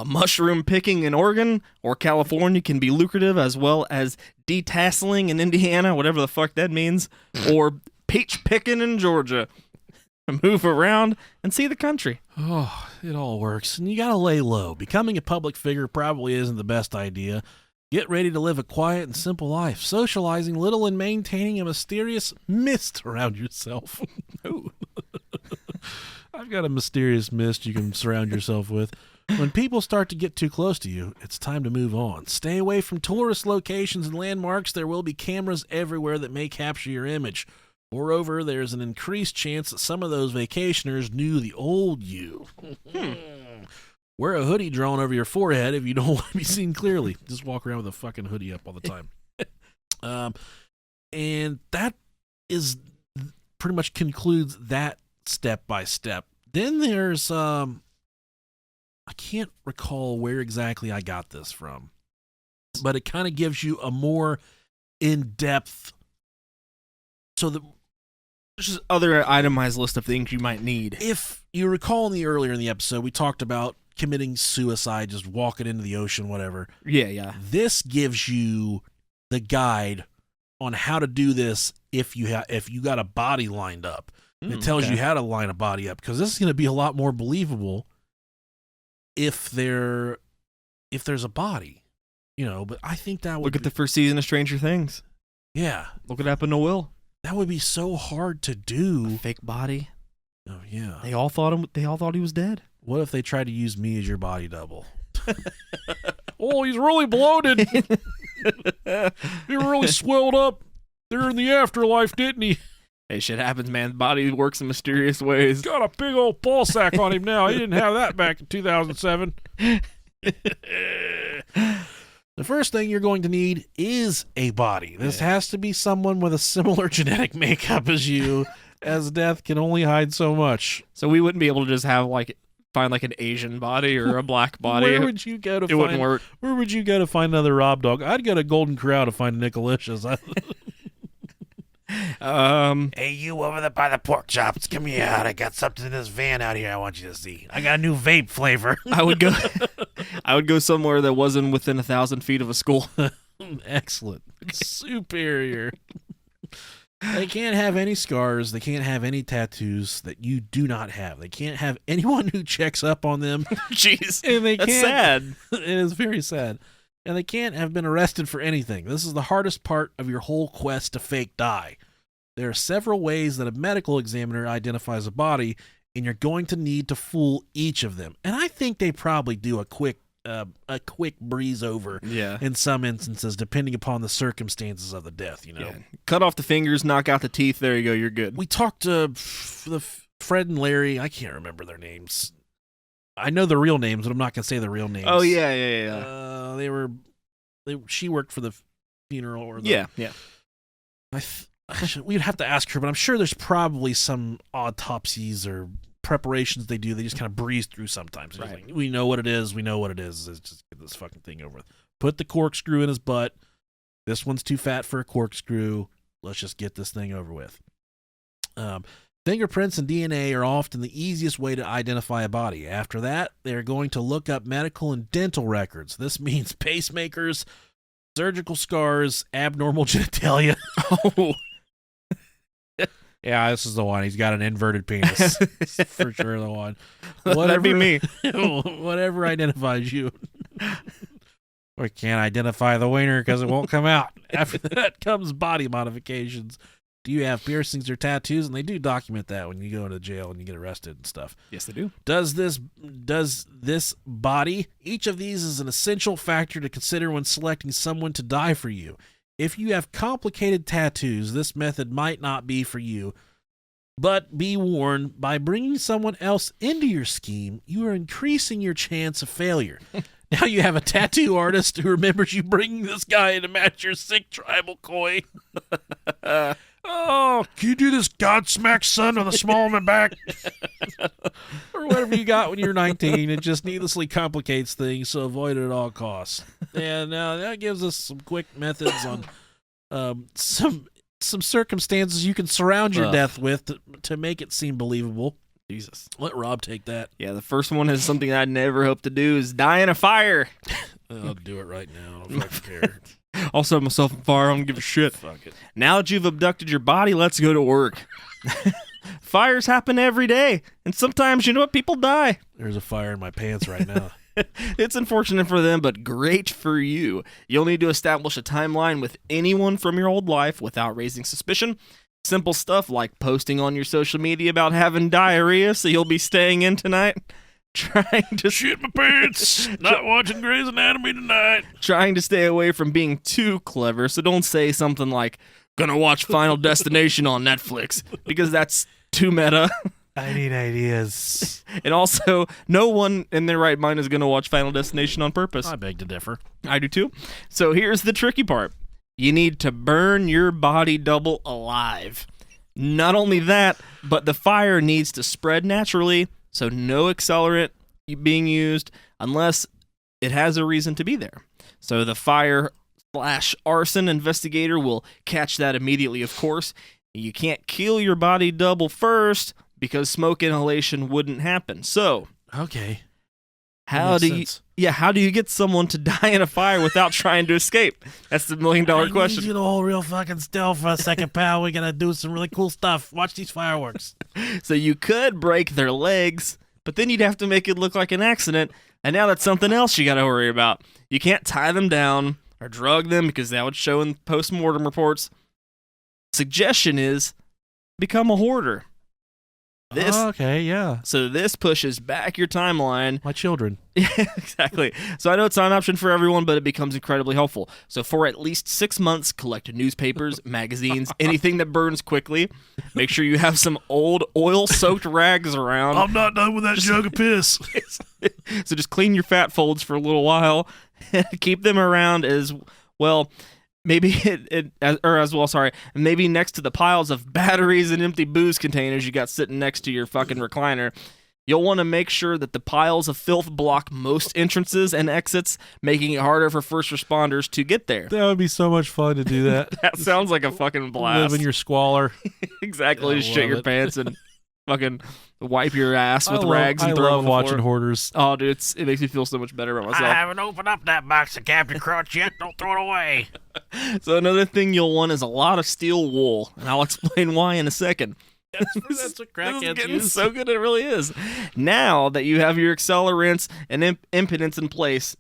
Mushroom picking in Oregon or California can be lucrative, as well as detasseling in Indiana, whatever the fuck that means, or peach picking in Georgia. Move around and see the country. Oh, it all works. And you got to lay low. Becoming a public figure probably isn't the best idea. Get ready to live a quiet and simple life, socializing little and maintaining a mysterious mist around yourself. Ooh. I've got a mysterious mist you can surround yourself with. When people start to get too close to you, it's time to move on. Stay away from tourist locations and landmarks. There will be cameras everywhere that may capture your image. Moreover, there's an increased chance that some of those vacationers knew the old you. Wear a hoodie drawn over your forehead if you don't want to be seen clearly. Just walk around with a fucking hoodie up all the time. And that is pretty much concludes that step by step. Then there's, I can't recall where exactly I got this from, but it kind of gives you a more in-depth. So there's just other itemized list of things you might need. If you recall earlier in the episode, we talked about committing suicide, just walking into the ocean, whatever. Yeah. This gives you the guide on how to do this if you got a body lined up. It tells you how to line a body up, because this is going to be a lot more believable if there's a body, But I think that would look at the first season of Stranger Things. Yeah, look what happened to Will. That would be so hard to do. A fake body. Oh yeah. They all thought he was dead. What if they tried to use me as your body double? Oh, he's really bloated. He really swelled up there in the afterlife, didn't he? Hey, shit happens, man. The body works in mysterious ways. Got a big old ball sack on him now. He didn't have that back in 2007. The first thing you're going to need is a body. This has to be someone with a similar genetic makeup as you, as death can only hide so much. So we wouldn't be able to just find an Asian body or a black body. Where would you go to find... It wouldn't work. Where would you go to find another Rob Dog? I'd go to Golden Corral to find Nicolicious. Hey, you over there by the pork chops, come here out. I got something in this van out here I want you to see. I got a new vape flavor. I would go somewhere that wasn't within 1,000 feet of a school. Excellent. Superior. They can't have any scars. They can't have any tattoos that you do not have. They can't have anyone who checks up on them. Jeez. And that's sad. It is very sad. And they can't have been arrested for anything. This is the hardest part of your whole quest to fake die. There are several ways that a medical examiner identifies a body, and you're going to need to fool each of them. And I think they probably do a quick breeze over in some instances, depending upon the circumstances of the death, Yeah. Cut off the fingers, knock out the teeth, there you go, you're good. We talked to Fred and Larry. I can't remember their names. I know the real names, but I'm not going to say the real names. Oh, yeah. She worked for the funeral. Or yeah. We'd have to ask her, but I'm sure there's probably some autopsies or preparations they do. They just kind of breeze through sometimes. Right. Like, we know what it is. Let's just get this fucking thing over with. Put the corkscrew in his butt. This one's too fat for a corkscrew. Let's just get this thing over with. Fingerprints and DNA are often the easiest way to identify a body. After that, they're going to look up medical and dental records. This means pacemakers, surgical scars, abnormal genitalia. Oh. Yeah, this is the one. He's got an inverted penis. For sure the one. That'd be me. Whatever identifies you. We can't identify the wiener because it won't come out. After that comes body modifications. Do you have piercings or tattoos? And they do document that when you go into jail and you get arrested and stuff. Yes, they do. Does this body? Each of these is an essential factor to consider when selecting someone to die for you. If you have complicated tattoos, this method might not be for you. But be warned, by bringing someone else into your scheme, you are increasing your chance of failure. Now you have a tattoo artist who remembers you bringing this guy in to match your sick tribal coin. Oh, can you do this Godsmack son with a small on my back? Or whatever you got when you're 19. It just needlessly complicates things, so avoid it at all costs. And that gives us some quick methods on some circumstances you can surround your death with to make it seem believable. Jesus. Let Rob take that. Yeah, the first one is something I'd never hope to do is die in a fire. I'll do it right now. I don't fucking care. I'll set myself on fire. I don't give a shit. Fuck it. Now that you've abducted your body, let's go to work. Fires happen every day, and sometimes, you know what, people die. There's a fire in my pants right now. It's unfortunate for them, but great for you. You'll need to establish a timeline with anyone from your old life without raising suspicion. Simple stuff like posting on your social media about having diarrhea, so you'll be staying in tonight. Trying to shit my pants. Not watching Grey's Anatomy tonight. Trying to stay away from being too clever, so don't say something like, gonna watch Final Destination on Netflix, because that's too meta. I need ideas. And also, no one in their right mind is gonna watch Final Destination on purpose. I beg to differ. I do too. So here's the tricky part. You need to burn your body double alive. Not only that, but the fire needs to spread naturally, so no accelerant being used unless it has a reason to be there. So the fire/arson investigator will catch that immediately, of course. You can't kill your body double first because smoke inhalation wouldn't happen. So, okay. How do you get someone to die in a fire without trying to escape? That's the $1 million question. I need you to hold real fucking still for a second, pal. We're gonna do some really cool stuff. Watch these fireworks. So you could break their legs, but then you'd have to make it look like an accident, and now that's something else you gotta worry about. You can't tie them down or drug them because that would show in post-mortem reports. Suggestion is become a hoarder. Okay, yeah. So this pushes back your timeline. My children. Yeah, exactly. So I know it's not an option for everyone, but it becomes incredibly helpful. So for at least 6 months, collect newspapers, magazines, anything that burns quickly. Make sure you have some old oil-soaked rags around. I'm not done with that jug of piss. So just clean your fat folds for a little while. Keep them around as well. Maybe maybe next to the piles of batteries and empty booze containers you got sitting next to your fucking recliner. You'll want to make sure that the piles of filth block most entrances and exits, making it harder for first responders to get there. That would be so much fun to do that. That sounds like a fucking blast. Live in your squalor. Exactly. I Just shit your love it. pants and fucking wipe your ass with rags and I throw them love on the watching floor. hoarders. Oh, dude, it makes me feel so much better about myself. I haven't opened up that box of Captain Crunch yet. Don't throw it away. So another thing you'll want is a lot of steel wool, and I'll explain why in a second. That's what This is crackheads getting use. so good, it really is. Now that you have your accelerants and impedance in place,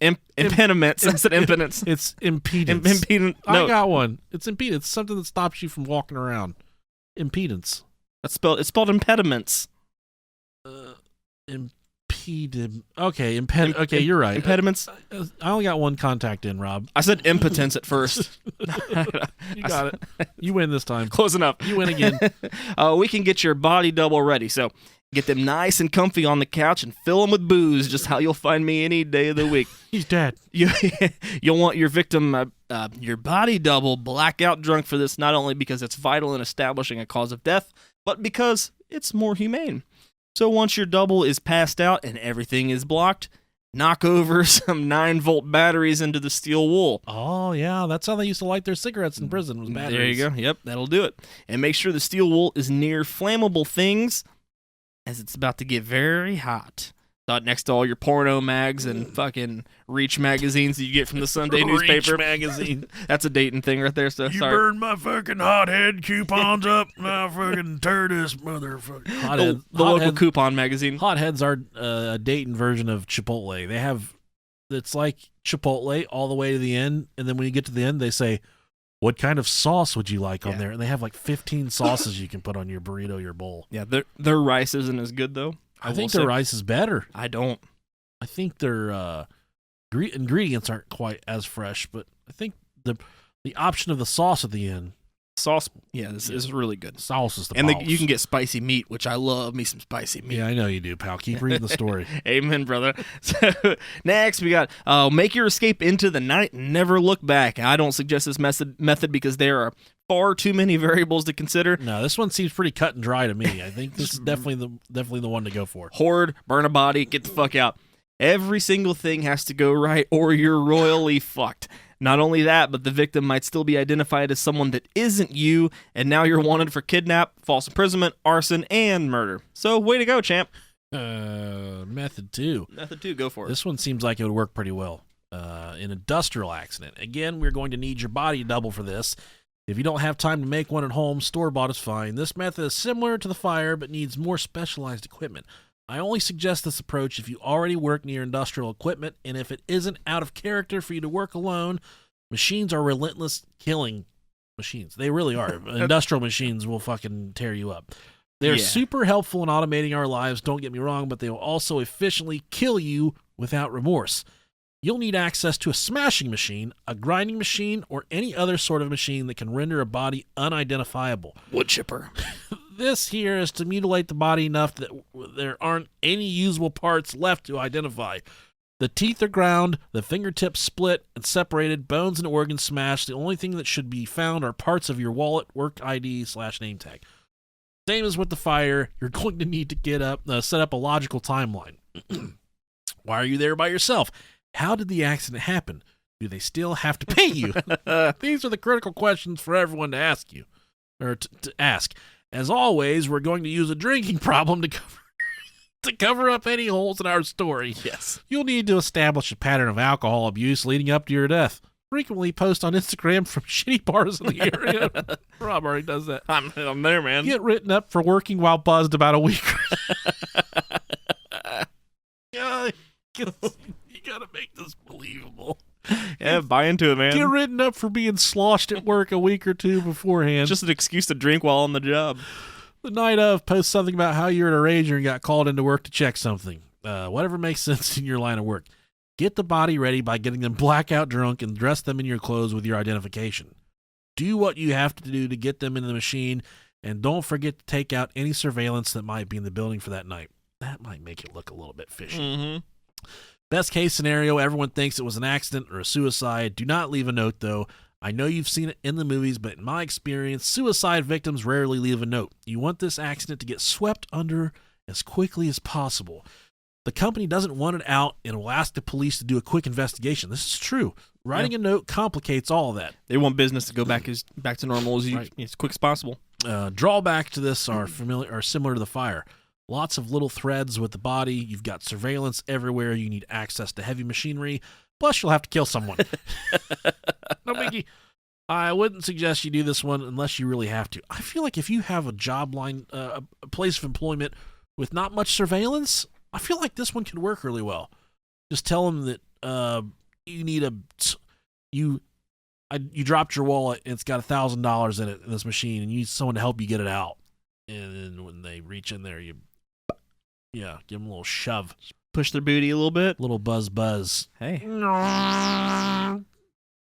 impediments. I said impedance. It's impedance. Impedance. No, I got one. It's impedance. Something that stops you from walking around. Impedance. it's spelled impediments. Okay, okay, you're right. Impediments. I only got one contact in, Rob. I said impotence at first. You got it. You win this time. Close enough. You win again. We can get your body double ready. So get them nice and comfy on the couch and fill them with booze, just how you'll find me any day of the week. He's dead. You'll want your victim, your body double, blackout drunk for this, not only because it's vital in establishing a cause of death, but because it's more humane. So once your double is passed out and everything is blocked, knock over some 9-volt batteries into the steel wool. Oh, yeah. That's how they used to light their cigarettes in prison, was batteries. There you go. Yep, that'll do it. And make sure the steel wool is near flammable things, as it's about to get very hot. Not next to all your porno mags and fucking Reach magazines that you get from the Sunday newspaper. Reach magazine. That's a Dayton thing right there, so You sorry. burned my fucking hothead coupons up. Now fucking tear this motherfucker. The local coupon magazine. Hotheads are a Dayton version of Chipotle. They have, it's like Chipotle all the way to the end, and then when you get to the end, they say, what kind of sauce would you like on there? And they have like 15 sauces you can put on your burrito, your bowl. Yeah, their rice isn't as good, though. I think their rice is better. I don't. I think their ingredients aren't quite as fresh, but I think the option of the sauce at the end. Sauce, this is really good. Sauce is the and boss. you can get spicy meat, which I love me some spicy meat. Yeah, I know you do, pal. Keep reading the story. Amen, brother. So next we got make your escape into the night and never look back. I don't suggest this method because there are far too many variables to consider. No, this one seems pretty cut and dry to me. I think this is definitely the one to go for. Hoard, burn a body, get the fuck out. Every single thing has to go right or you're royally fucked. Not only that, but the victim might still be identified as someone that isn't you, and now you're wanted for kidnap, false imprisonment, arson, and murder. So, way to go, champ. Method 2. Method 2, go for it. This one seems like it would work pretty well. An industrial accident. Again, we're going to need your body double for this. If you don't have time to make one at home, store-bought is fine. This method is similar to the fire, but needs more specialized equipment. I only suggest this approach if you already work near industrial equipment, and if it isn't out of character for you to work alone. Machines are relentless killing machines. They really are. Industrial machines will fucking tear you up. They're super helpful in automating our lives, don't get me wrong, but they will also efficiently kill you without remorse. You'll need access to a smashing machine, a grinding machine, or any other sort of machine that can render a body unidentifiable. Wood chipper. This here is to mutilate the body enough that there aren't any usable parts left to identify. The teeth are ground, the fingertips split and separated, bones and organs smashed. The only thing that should be found are parts of your wallet, work ID / name tag. Same as with the fire, you're going to need to set up a logical timeline. Why are you there by yourself? How did the accident happen? Do they still have to pay you? These are the critical questions for everyone to ask you, or to ask. As always, we're going to use a drinking problem to cover up any holes in our story. Yes. You'll need to establish a pattern of alcohol abuse leading up to your death. Frequently post on Instagram from shitty bars in the area. Rob already does that. I'm there, man. Get written up for working while buzzed about a week. Yeah, you gotta make this believable. Yeah, buy into it, man. Get written up for being sloshed at work a week or two beforehand. Just an excuse to drink while on the job. The night of, post something about how you're at a rager and got called into work to check something. Whatever makes sense in your line of work. Get the body ready by getting them blackout drunk and dress them in your clothes with your identification. Do what you have to do to get them into the machine, and don't forget to take out any surveillance that might be in the building for that night. That might make it look a little bit fishy. Mm-hmm. Best case scenario, everyone thinks it was an accident or a suicide. Do not leave a note, though. I know you've seen it in the movies, but in my experience, suicide victims rarely leave a note. You want this accident to get swept under as quickly as possible. The company doesn't want it out and will ask the police to do a quick investigation. This is true. Writing a note complicates all of that. They want business to go back to normal as quick as possible. Drawback to this are similar to the fire. Lots of little threads with the body. You've got surveillance everywhere. You need access to heavy machinery. Plus, you'll have to kill someone. No biggie. I wouldn't suggest you do this one unless you really have to. I feel like if you have a job line, a place of employment with not much surveillance, I feel like this one could work really well. Just tell them that you need you dropped your wallet and it's got $1,000 in it in this machine, and you need someone to help you get it out. And then when they reach in there, give them a little shove. Push their booty a little bit. Little buzz. Hey.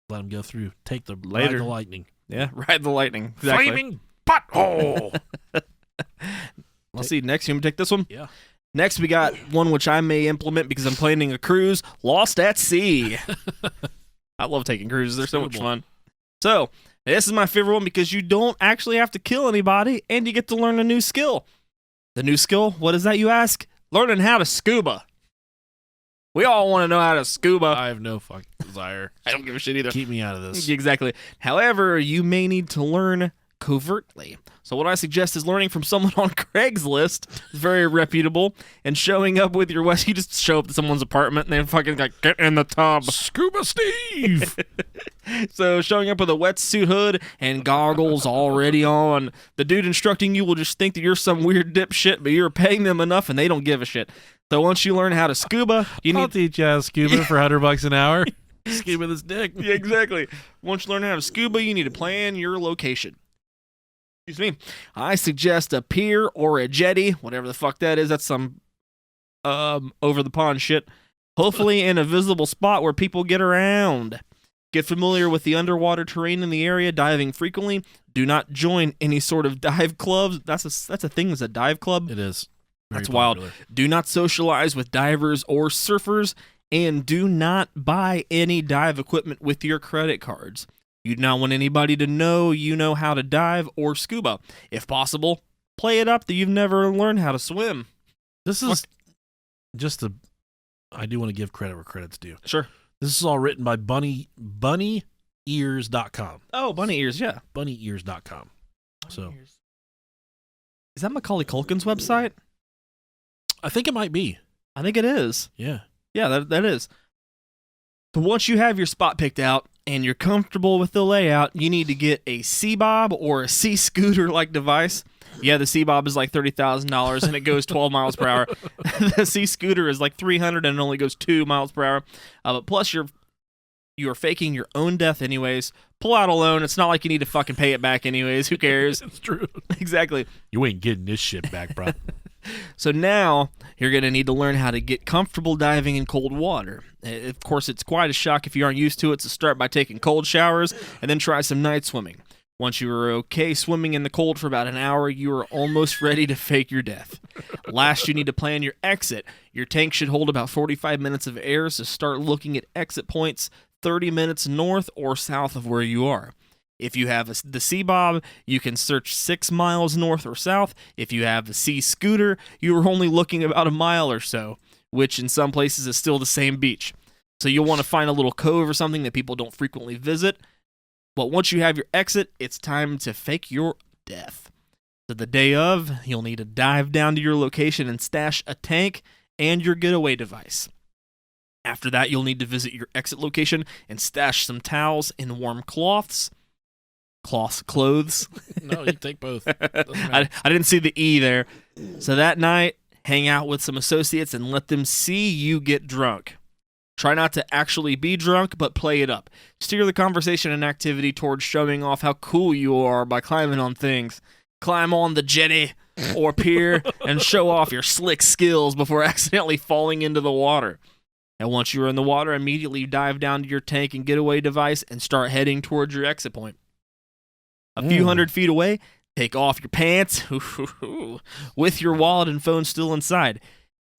Let them go through. Ride the lightning. Yeah, ride the lightning. Exactly. Flaming butthole. Let's see. Next, you want me to take this one? Yeah. Next, we got one which I may implement because I'm planning a cruise, Lost at Sea. I love taking cruises. They're so much fun. So, this is my favorite one because you don't actually have to kill anybody and you get to learn a new skill. The new skill, what is that, you ask? Learning how to scuba. We all want to know how to scuba. I have no fucking desire. I don't give a shit either. Keep me out of this. Exactly. However, you may need to learn covertly. So what I suggest is learning from someone on Craigslist, very reputable, and showing up with your West. You just show up to someone's apartment and they fucking like, get in the tub. Scuba Steve! So showing up with a wetsuit hood and goggles already on. The dude instructing you will just think that you're some weird dipshit, but you're paying them enough and they don't give a shit. So once you learn how to scuba, I'll teach you how to scuba for $100 an hour. Scuba this dick. Yeah, exactly. Once you learn how to scuba, you need to plan your location. Excuse me. I suggest a pier or a jetty, whatever the fuck that is. That's some over the pond shit. Hopefully in a visible spot where people get around. Get familiar with the underwater terrain in the area, diving frequently. Do not join any sort of dive clubs. That's a thing, is a dive club? It is. That's wild. Do not socialize with divers or surfers, and do not buy any dive equipment with your credit cards. You do not want anybody to know you know how to dive or scuba. If possible, play it up that you've never learned how to swim. This is I do want to give credit where credit's due. Sure. This is all written by bunnyears.com. Oh, bunny ears, yeah. Bunnyears.com. So, is that Macaulay Culkin's website? I think it might be. I think it is. Yeah. Yeah, that is. So once you have your spot picked out and you're comfortable with the layout, you need to get a C-Bob or a C-Scooter-like device. Yeah, the C-Bob is like $30,000 and it goes 12 miles per hour. The C-Scooter is like $300 and it only goes 2 miles per hour. But plus you're faking your own death anyways. Pull out a loan. It's not like you need to fucking pay it back anyways. Who cares? It's true. Exactly. You ain't getting this shit back, bro. So now you're going to need to learn how to get comfortable diving in cold water. Of course, it's quite a shock if you aren't used to it, so start by taking cold showers and then try some night swimming. Once you are okay swimming in the cold for about an hour, you are almost ready to fake your death. Last, you need to plan your exit. Your tank should hold about 45 minutes of air, so start looking at exit points 30 minutes north or south of where you are. If you have the C-Bob, you can search 6 miles north or south. If you have the C-Scooter, you are only looking about a mile or so, which in some places is still the same beach. So you'll want to find a little cove or something that people don't frequently visit. But once you have your exit, it's time to fake your death. So the day of, you'll need to dive down to your location and stash a tank and your getaway device. After that, you'll need to visit your exit location and stash some towels and warm clothes. Clothes. No, you take both. I didn't see the E there. So that night, hang out with some associates and let them see you get drunk. Try not to actually be drunk, but play it up. Steer the conversation and activity towards showing off how cool you are by climbing on things. Climb on the jetty or pier and show off your slick skills before accidentally falling into the water. And once you're in the water, immediately dive down to your tank and getaway device and start heading towards your exit point. A few hundred feet away, take off your pants with your wallet and phone still inside.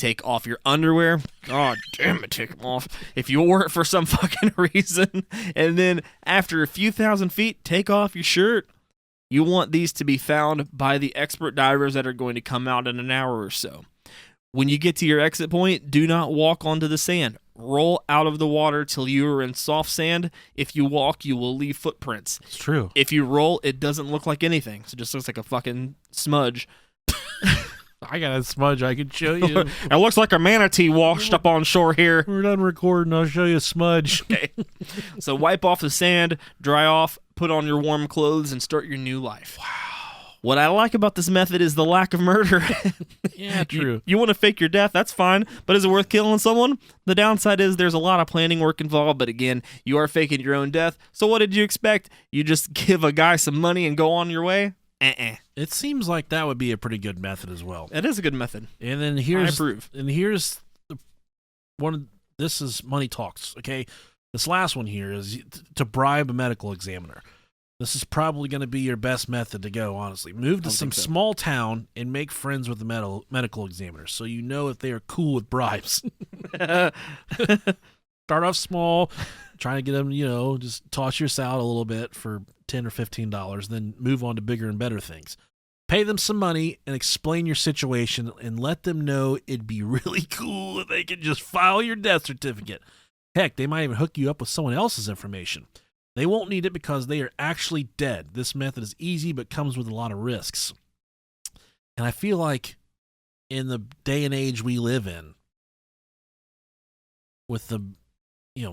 Take off your underwear. God damn it, take them off. If you wore it for some fucking reason. And then after a few thousand feet, take off your shirt. You want these to be found by the expert divers that are going to come out in an hour or so. When you get to your exit point, do not walk onto the sand. Roll out of the water till you are in soft sand. If you walk, you will leave footprints. It's true. If you roll, it doesn't look like anything. So it just looks like a fucking smudge. I got a smudge I can show you. It looks like a manatee washed up on shore here. We're done recording. I'll show you a smudge. Okay. So wipe off the sand, dry off, put on your warm clothes, and start your new life. Wow. What I like about this method is the lack of murder. Yeah, true. You want to fake your death, that's fine, but is it worth killing someone? The downside is there's a lot of planning work involved, but again, you are faking your own death, so what did you expect? You just give a guy some money and go on your way? It seems like that would be a pretty good method as well. It is a good method. And then I approve. This is money talks, okay? This last one here is to bribe a medical examiner. This is probably going to be your best method to go, honestly. Move to some small town and make friends with the medical examiner so you know if they are cool with bribes. Start off small, trying to get them, just toss yours out a little bit for $10 or $15, then move on to bigger and better things. Pay them some money and explain your situation and let them know it'd be really cool if they could just file your death certificate. Heck, they might even hook you up with someone else's information. They won't need it because they are actually dead. This method is easy but comes with a lot of risks. And I feel like in the day and age we live in, with the,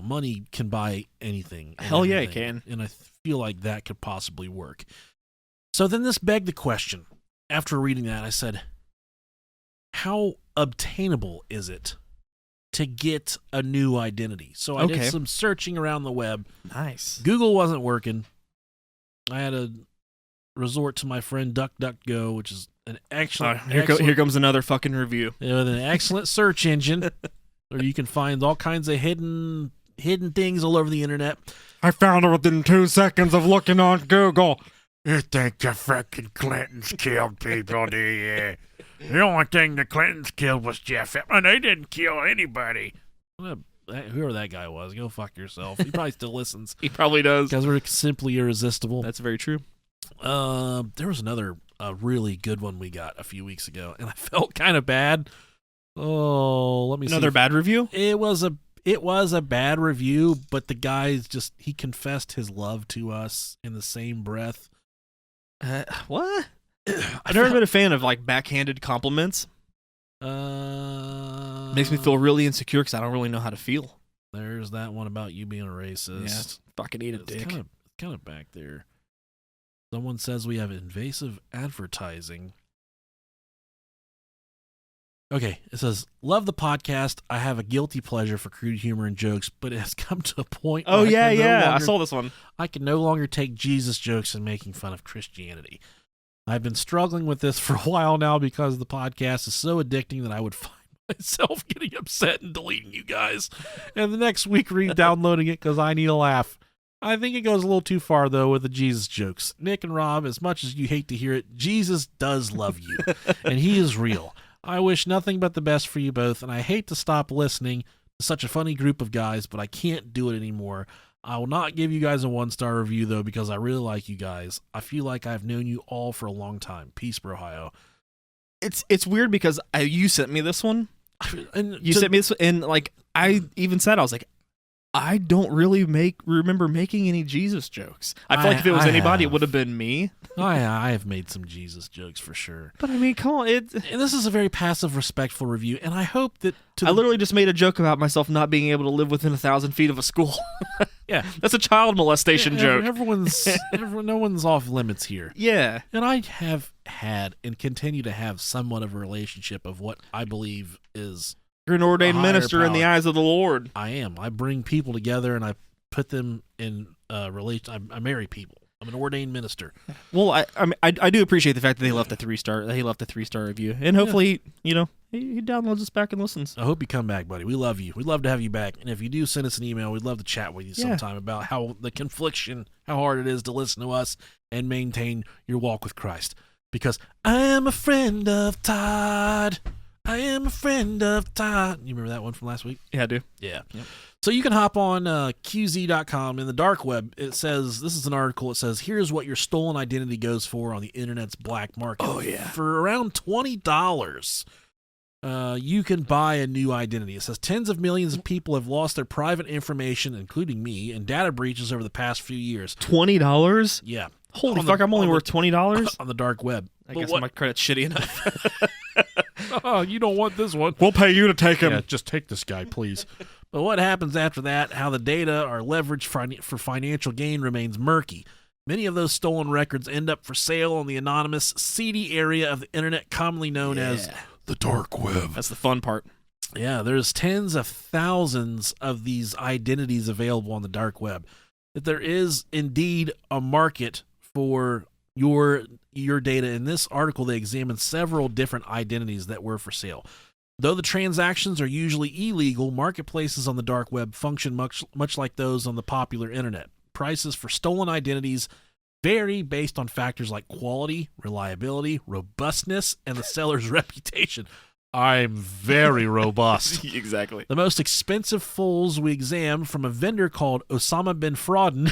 money can buy anything. Hell yeah, it can. And I feel like that could possibly work. So then this begged the question. After reading that, I said, how obtainable is it to get a new identity? So I did some searching around the web. Nice. Google wasn't working. I had to resort to my friend DuckDuckGo, which is an excellent... Here comes another fucking review. With an excellent search engine where you can find all kinds of hidden things all over the internet. I found her within 2 seconds of looking on Google. You think the frickin' Clintons killed people, do you? The only thing the Clintons killed was Jeff Epstein. They didn't kill anybody. Whoever that guy was, go fuck yourself. He probably still listens. He probably does. Because we're simply irresistible. That's very true. There was another really good one we got a few weeks ago, and I felt kind of bad. Oh, let me see. Another bad review? It was a bad review, but the guy's he confessed his love to us in the same breath. What? I've never been a fan of like backhanded compliments. Makes me feel really insecure because I don't really know how to feel. There's that one about you being a racist. Yeah, fucking eat a dick. It's kind of back there. Someone says we have invasive advertising. Okay, it says, love the podcast. I have a guilty pleasure for crude humor and jokes, but it has come to a point Oh, where yeah. I saw this one. I can no longer take Jesus jokes and making fun of Christianity. I've been struggling with this for a while now because the podcast is so addicting that I would find myself getting upset and deleting you guys, and the next week re-downloading it because I need a laugh. I think it goes a little too far, though, with the Jesus jokes. Nick and Rob, as much as you hate to hear it, Jesus does love you, and he is real. I wish nothing but the best for you both, and I hate to stop listening to such a funny group of guys, but I can't do it anymore. I will not give you guys a 1-star review, though, because I really like you guys. I feel like I've known you all for a long time. Peace, bro, Ohio. It's weird because you sent me this one. And you sent me this, and like I even said, I was like, I don't really remember making any Jesus jokes. I feel like if it was anybody, it would have been me. I have made some Jesus jokes for sure. But I mean, come on, and this is a very passive, respectful review, and I hope that I literally just made a joke about myself not being able to live within 1,000 feet of a school. Yeah, that's a child molestation joke. No one's off limits here. Yeah, and I have had and continue to have somewhat of a relationship of what I believe is. You're an ordained minister in the eyes of the Lord. I am. I bring people together and I put them in relation. I marry people. I'm an ordained minister. Well, I do appreciate the fact that he left a 3-star review, and hopefully, he downloads us back and listens. I hope you come back, buddy. We love you. We'd love to have you back. And if you do send us an email, we'd love to chat with you sometime about how the confliction, how hard it is to listen to us and maintain your walk with Christ. Because I am a friend of Todd. I am a friend of Todd. You remember that one from last week? Yeah, I do. Yeah. Yep. So you can hop on QZ.com in the dark web. It says, this is an article. It says, here's what your stolen identity goes for on the internet's black market. Oh, yeah. For around $20, you can buy a new identity. It says tens of millions of people have lost their private information, including me, in data breaches over the past few years. $20? Yeah. Holy fuck, I'm only worth $20? On the dark web. I guess my credit's shitty enough. Oh, you don't want this one. We'll pay you to take him. Yeah, just take this guy, please. But what happens after that, how the data are leveraged for financial gain remains murky. Many of those stolen records end up for sale on the anonymous, seedy area of the internet commonly known as the dark web. That's the fun part. Yeah, there's tens of thousands of these identities available on the dark web. That there is indeed a market for your data. In this article, they examined several different identities that were for sale. Though the transactions are usually illegal, marketplaces on the dark web function much like those on the popular internet. Prices for stolen identities vary based on factors like quality, reliability, robustness, and the seller's reputation. I'm very robust. Exactly. The most expensive fools we examined from a vendor called Osama bin Frodden.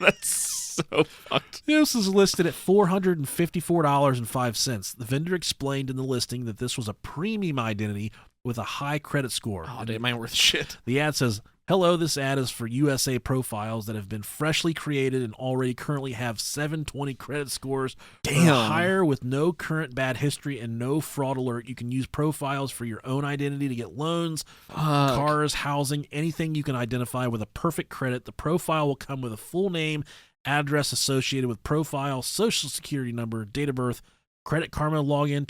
That's so fucked. This is listed at $454.05. The vendor explained in the listing that this was a premium identity with a high credit score. Oh, damn, mine worth shit. The ad says, hello, this ad is for USA profiles that have been freshly created and already currently have 720 credit scores. Damn. Or higher with no current bad history and no fraud alert. You can use profiles for your own identity to get loans, cars, housing, anything you can identify with a perfect credit. The profile will come with a full name, address associated with profile, social security number, date of birth, Credit Karma login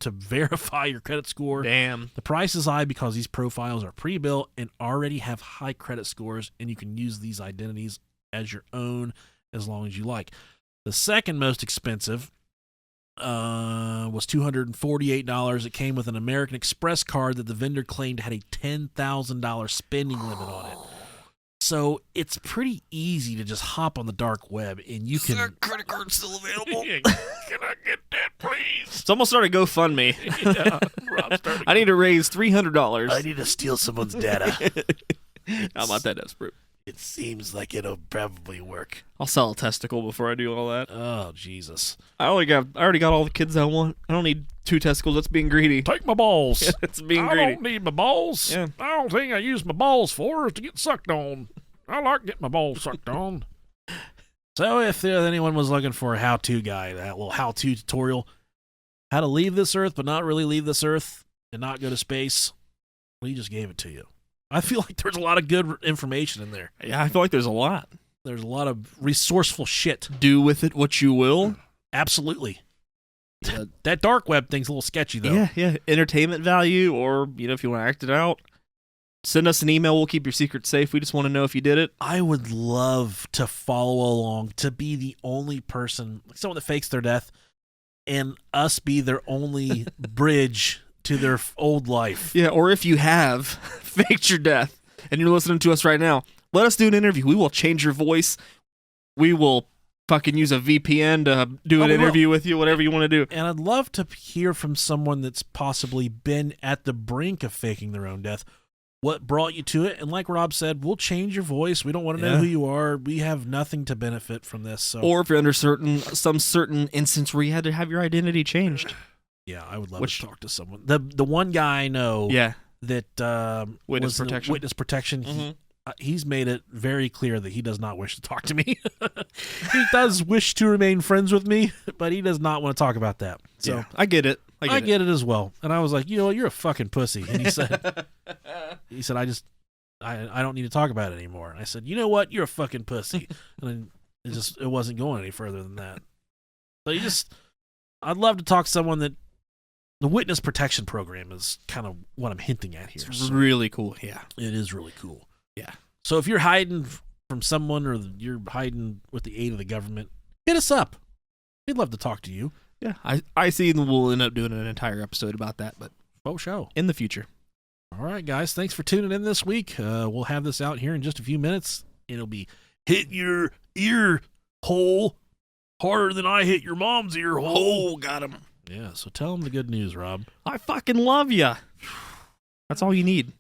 to verify your credit score. Damn. The price is high because these profiles are pre-built and already have high credit scores, and you can use these identities as your own as long as you like. The second most expensive was $248. It came with an American Express card that the vendor claimed had a $10,000 spending limit on it. So it's pretty easy to just hop on the dark web and you can. Credit card still available? Can I get that, please? Someone started GoFundMe. Yeah, Rob started. I need to raise $300. I need to steal someone's data. I'm not that desperate. It seems like it'll probably work. I'll sell a testicle before I do all that. Oh, Jesus. I already got all the kids I want. I don't need 2 testicles. That's being greedy. Take my balls. That's being I greedy. don't need my balls. Yeah. The only thing I use my balls for is to get sucked on. I like getting my balls sucked on. So if anyone was looking for a how-to guide, that little how-to tutorial, how to leave this Earth but not really leave this Earth and not go to space, we just gave it to you. I feel like there's a lot of good information in there. Yeah, I feel like there's a lot. There's a lot of resourceful shit. Do with it what you will. Absolutely. That dark web thing's a little sketchy, though. Yeah. Entertainment value, or if you want to act it out, send us an email. We'll keep your secret safe. We just want to know if you did it. I would love to follow along, to be the only person, like someone that fakes their death, and us be their only bridge to their old life. Yeah, or if you have faked your death and you're listening to us right now, let us do an interview. We will change your voice. We will fucking use a VPN to do an interview with you, whatever you want to do. And I'd love to hear from someone that's possibly been at the brink of faking their own death. What brought you to it? And like Rob said, we'll change your voice. We don't want to know who you are. We have nothing to benefit from this. So. Or if you're under some certain instance where you had to have your identity changed. Yeah, I would love to talk to someone. The one guy I know that Witness protection. Witness protection, Mm-hmm. He's made it very clear that he does not wish to talk to me. He does wish to remain friends with me, but he does not want to talk about that. So Yeah, I get it. I get it as well. And I was like, you know what, you're a fucking pussy. And he said, I don't need to talk about it anymore. And I said, you know what, you're a fucking pussy. And then it wasn't going any further than that. So I'd love to talk to someone that. The witness protection program is kind of what I'm hinting at here. It's really cool. Yeah. It is really cool. Yeah. So if you're hiding from someone or you're hiding with the aid of the government, hit us up. We'd love to talk to you. Yeah. I see we'll end up doing an entire episode about that, but show. in the future. All right, guys. Thanks for tuning in this week. We'll have this out here in just a few minutes. It'll be hit your ear hole harder than I hit your mom's ear hole. Oh, got him. Yeah, so tell them the good news, Rob. I fucking love ya. That's all you need.